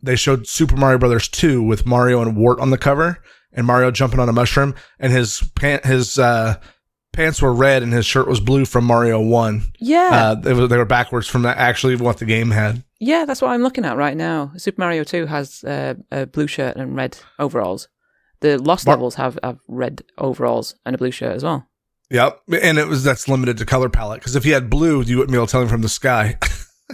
they showed Super Mario Brothers 2 with Mario and Wart on the cover, and Mario jumping on a mushroom, and his pants were red and his shirt was blue from Mario 1. Yeah. They were backwards from actually what the game had. Yeah, that's what I'm looking at right now. Super Mario 2 has a blue shirt and red overalls. The Lost levels have red overalls and a blue shirt as well. Yep, and that's limited to color palette, because if he had blue, you wouldn't be able to tell him from the sky.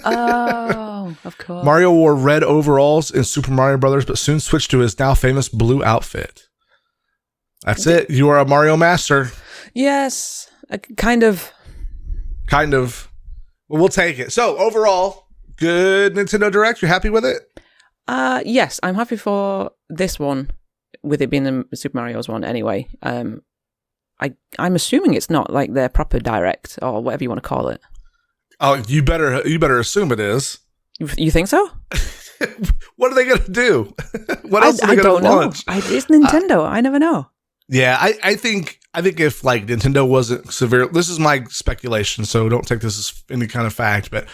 Oh, of course. Mario wore red overalls in Super Mario Brothers, but soon switched to his now famous blue outfit. That's it. You are a Mario master. Yes, kind of. Kind of. Well, we'll take it. So, overall, good Nintendo Direct. You happy with it? Yes, I'm happy for this one, with it being the Super Mario's one anyway. I'm assuming it's not like their proper Direct, or whatever you want to call it. Oh, you better assume it is. You think so? What are they going to do? What else are they going to launch? It's Nintendo. I never know. Yeah, I think if like Nintendo wasn't severe, this is my speculation, so don't take this as any kind of fact, but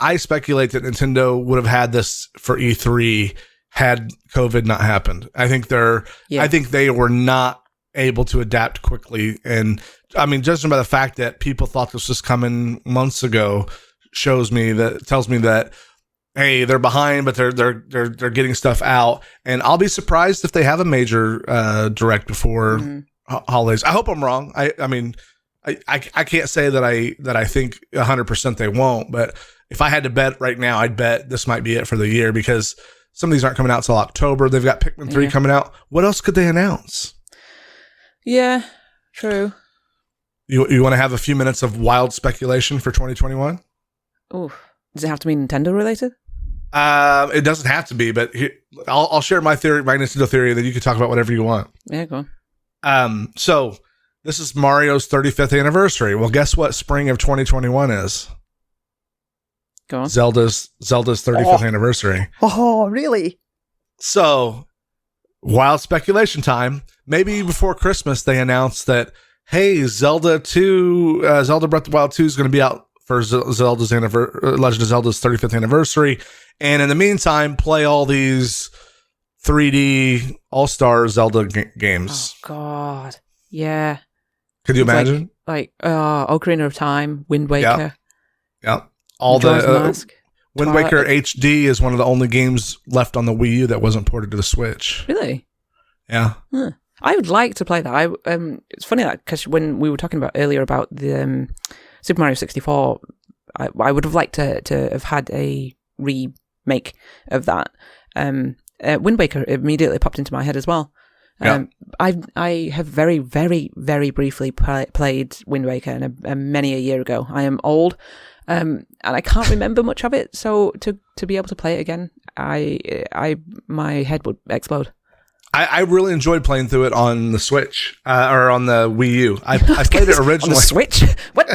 I speculate that Nintendo would have had this for E3 had COVID not happened. I think they were not able to adapt quickly, and I mean, judging by the fact that people thought this was coming months ago, tells me that hey, they're behind, but they're getting stuff out, and I'll be surprised if they have a major direct before holidays. I hope I'm wrong. I mean, I can't say that I think 100% they won't, but if I had to bet right now, I'd bet this might be it for the year, because some of these aren't coming out till October. They've got Pikmin 3 coming out. What else could they announce? Yeah, true. You want to have a few minutes of wild speculation for 2021? Ooh, does it have to be Nintendo related? It doesn't have to be, but I'll share my Nintendo theory, and then you can talk about whatever you want. Yeah, go on. So this is Mario's 35th anniversary. Well, guess what spring of 2021 is? Go on. Zelda's 35th anniversary. Oh, really? So, wild speculation time. Maybe before Christmas they announced that, hey, Zelda Breath of the Wild 2 is going to be out for Zelda's Legend of Zelda's 35th anniversary. And in the meantime, play all these 3D All-Star Zelda games. Oh, God. Yeah. Could you imagine? Like Ocarina of Time, Wind Waker. Yep. All the Wind Waker HD is one of the only games left on the Wii U that wasn't ported to the Switch. Really? Yeah. Huh. I would like to play that. It's funny that because when we were talking about earlier about the Super Mario 64, I would have liked to have had a remake of that. Wind Waker immediately popped into my head as well. I have very, very, very briefly played Wind Waker many a year ago. I am old, and I can't remember much of it. So to be able to play it again, my head would explode. I really enjoyed playing through it on the Switch or on the Wii U. I played it originally. On the Switch? What?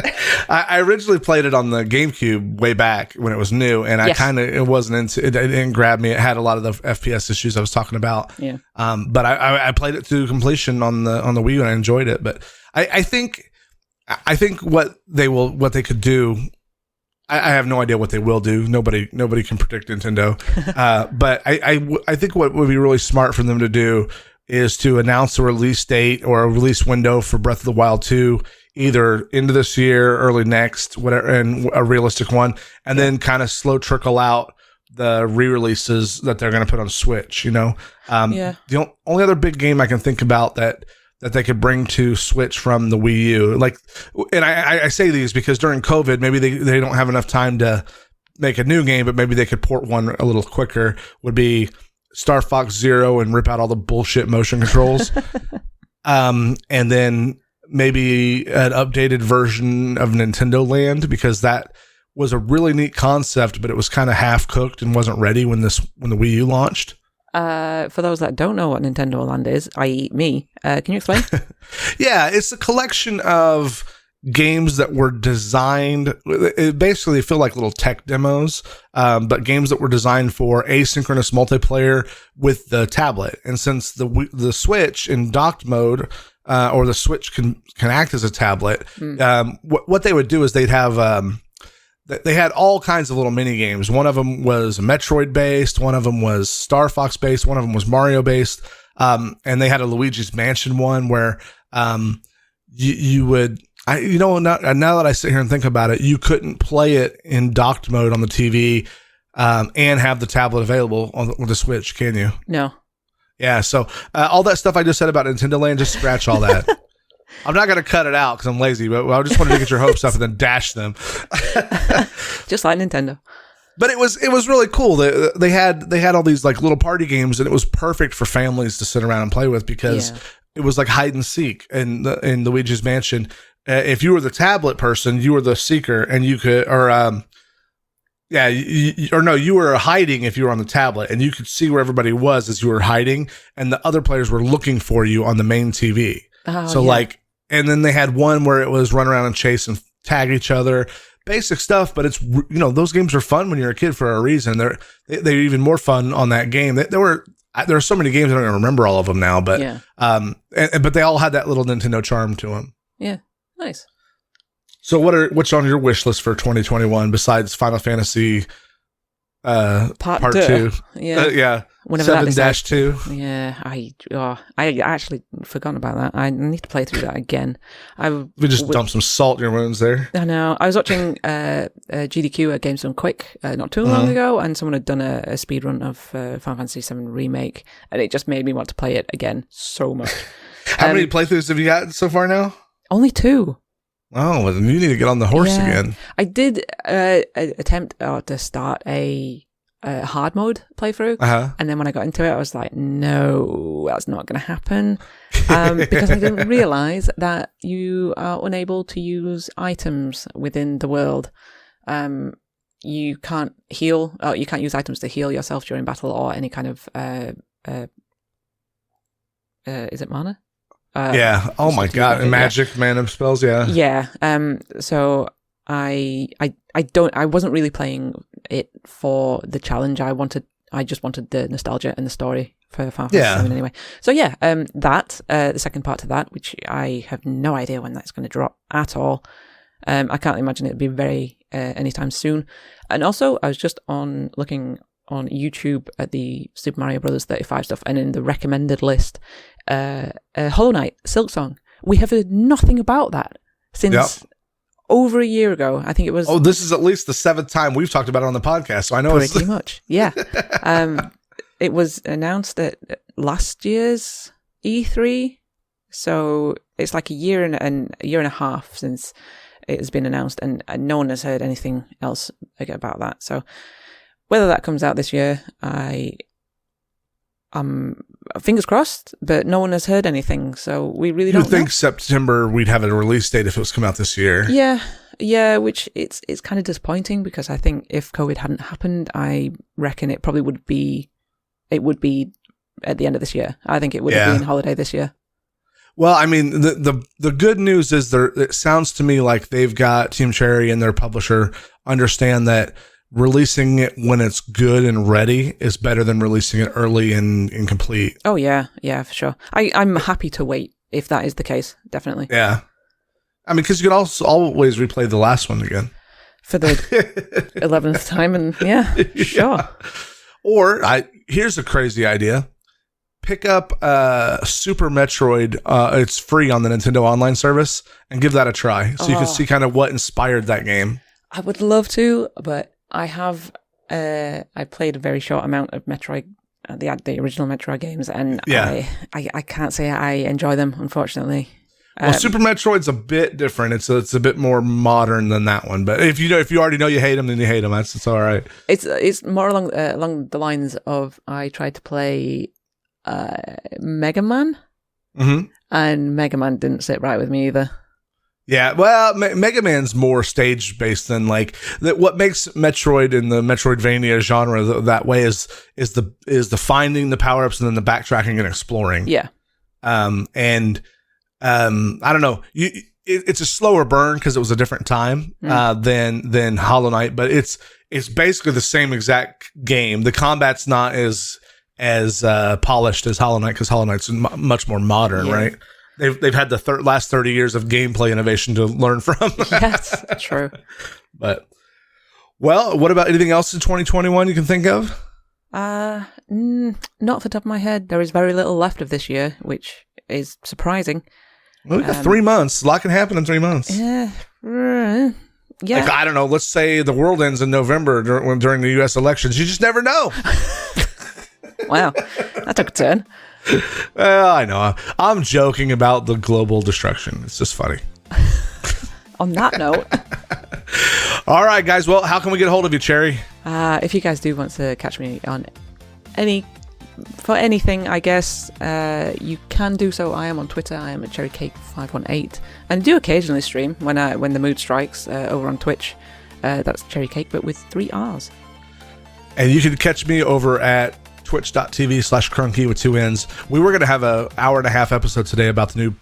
I originally played it on the GameCube way back when it was new, and it wasn't into it. It didn't grab me. It had a lot of the FPS issues I was talking about. Yeah. But I played it to completion on the Wii U, and I enjoyed it. But I think what they could do. I have no idea what they will do. Nobody can predict Nintendo. But I think what would be really smart for them to do is to announce a release date or a release window for Breath of the Wild 2, either into this year, early next, whatever, and a realistic one, and then kind of slow trickle out the re-releases that they're going to put on Switch. The only other big game I can think about that they could bring to Switch from the Wii U. And I say these because during COVID, maybe they don't have enough time to make a new game, but maybe they could port one a little quicker, would be Star Fox Zero and rip out all the bullshit motion controls. And then maybe an updated version of Nintendo Land, because that was a really neat concept, but it was kind of half cooked and wasn't ready when the Wii U launched. For those that don't know what Nintendo Land is, i.e. me, can you explain? Yeah, it's a collection of games that were designed, it basically feel like little tech demos, but games that were designed for asynchronous multiplayer with the tablet. And since the Switch in docked mode, or the Switch can act as a tablet, what they would do is they'd have, they had all kinds of little mini games. One of them was Metroid based. One of them was Star Fox based. One of them was Mario based. And they had a Luigi's Mansion one where you would, now that I sit here and think about it, you couldn't play it in docked mode on the TV and have the tablet available on the Switch, can you? No. Yeah. So all that stuff I just said about Nintendo Land, just scratch all that. I'm not going to cut it out because I'm lazy, but I just wanted to get your hopes up and then dash them. Just like Nintendo. But it was really cool. They had all these like little party games, and it was perfect for families to sit around and play with because it was like hide and seek in Luigi's Mansion. If you were the tablet person, you were the seeker, and you could, you were hiding if you were on the tablet, and you could see where everybody was as you were hiding, and the other players were looking for you on the main TV. And then they had one where it was run around and chase and tag each other, basic stuff. But it's, those games are fun when you're a kid for a reason. They're even more fun on that game. There are so many games I don't even remember all of them now, but but they all had that little Nintendo charm to them. Yeah, nice. So what's on your wish list for 2021 besides Final Fantasy Part 2? Yeah. Whenever 7-2. Yeah, I actually forgotten about that. I need to play through that again. We just dumped some salt in your wounds there. I know. I was watching GDQ at Games Done Quick not too long ago, and someone had done a speed run of Final Fantasy VII Remake, and it just made me want to play it again so much. How many playthroughs have you got so far now? Only 2. Oh, well, you need to get on the horse again. I did attempt to start a hard mode playthrough, and then when I got into it, I was like, no, that's not going to happen, because I didn't realize that you are unable to use items within the world. You can't heal, you can't use items to heal yourself during battle or any kind of is it mana? Oh my god, magic mana spells. So I wasn't really playing it for the challenge. I just wanted the nostalgia and the story for Final Fantasy VII anyway. So the second part to that, which I have no idea when that's going to drop at all. I can't imagine it'd be very anytime soon. And also, I was just looking on YouTube at the Super Mario Brothers 35 stuff, and in the recommended list, Hollow Knight, Silksong. We have heard nothing about that since over a year ago. I think it was. Oh, this is at least the 7th time we've talked about it on the podcast, so I know pretty much. Yeah. It was announced at last year's E3, so it's like a year and a half since it has been announced, and no one has heard anything else about that. So whether that comes out this year, fingers crossed, but no one has heard anything, so we really don't know. You'd think September we'd have a release date if it was come out this year. Yeah, which it's kind of disappointing, because I think if COVID hadn't happened, I reckon it probably would be at the end of this year. I think it would have been holiday this year. Well, I mean, the good news is it sounds to me like they've got Team Cherry and their publisher understand that releasing it when it's good and ready is better than releasing it early and incomplete. Oh, yeah, for sure. I'm happy to wait if that is the case, definitely. Yeah. I mean, because you could also always replay the last one again. For the 11th time, and sure. Yeah. Or, here's a crazy idea. Pick up Super Metroid. It's free on the Nintendo Online service, and give that a try, so you can see kind of what inspired that game. I would love to, but I have I played a very short amount of Metroid, the original Metroid games, and I can't say I enjoy them, unfortunately. Well, Super Metroid's a bit different. It's a bit more modern than that one. But if you already know you hate them, then you hate them. It's all right. It's more along the lines of, I tried to play Mega Man, and Mega Man didn't sit right with me either. Yeah, well, Mega Man's more stage based than like that. What makes Metroid in the Metroidvania genre that way is the finding the power ups and then the backtracking and exploring. Yeah. I don't know. it's a slower burn because it was a different time than Hollow Knight, but it's basically the same exact game. The combat's not as polished as Hollow Knight because Hollow Knight's much more modern, right? They've had the last 30 years of gameplay innovation to learn from. Yes, true. But, well, what about anything else in 2021 you can think of? Not off the top of my head. There is very little left of this year, which is surprising. Well, we got 3 months. A lot can happen in 3 months. Yeah. Like, I don't know. Let's say the world ends in November during the U.S. elections. You just never know. Wow, that took a turn. I know. I'm joking about the global destruction. It's just funny. On that note. All right, guys. Well, how can we get a hold of you, Cherry? If you guys do want to catch me on anything, I guess, you can do so. I am on Twitter. I am at CherryCake518, and do occasionally stream when the mood strikes over on Twitch. That's CherryCake, but with 3 R's. And you can catch me over at twitch.tv/crunky with 2 N's. We were going to have an hour-and-a-half episode today about the new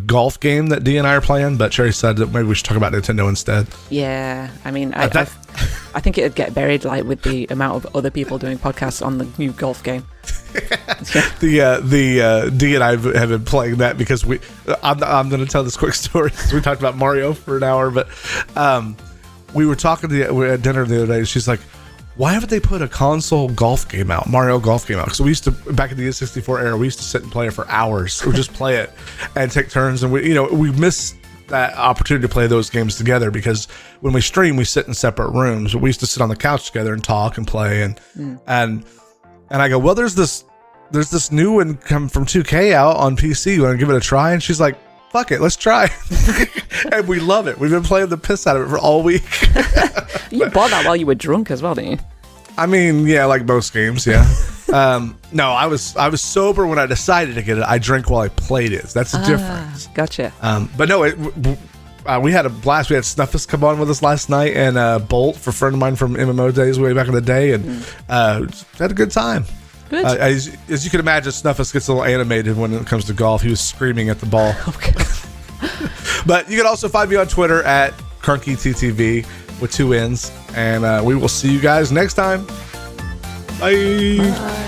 golf game that Dee and I are playing, but Cherry said that maybe we should talk about Nintendo instead. Yeah, I mean, I think it'd get buried like with the amount of other people doing podcasts on the new golf game. Yeah. The Dee and I have been playing that because I'm going to tell this quick story because we talked about Mario for an hour, but we were talking we were at dinner the other day, and she's like, why haven't they put a console golf game out, Mario golf game out? Because we used to, back in the N64 era, we used to sit and play it for hours. We just play it and take turns. And we miss that opportunity to play those games together because when we stream, we sit in separate rooms. We used to sit on the couch together and talk and play. And I go, well, there's this new one come from 2K out on PC. You want to give it a try? And she's like, fuck it, let's try. And we love it. We've been playing the piss out of it for all week. You bought that while you were drunk as well, didn't you? I mean, yeah, like most games, yeah. No, I was sober when I decided to get it. I drank while I played it. That's the difference. Gotcha. But no, we had a blast. We had Snuffus come on with us last night, and Bolt, for a friend of mine from MMO days way back in the day, and had a good time. Good. As you can imagine, Snuffus gets a little animated when it comes to golf. He was screaming at the ball. Okay. But you can also find me on Twitter at CrunkyTTV with 2 N's. And we will see you guys next time. Bye. Bye.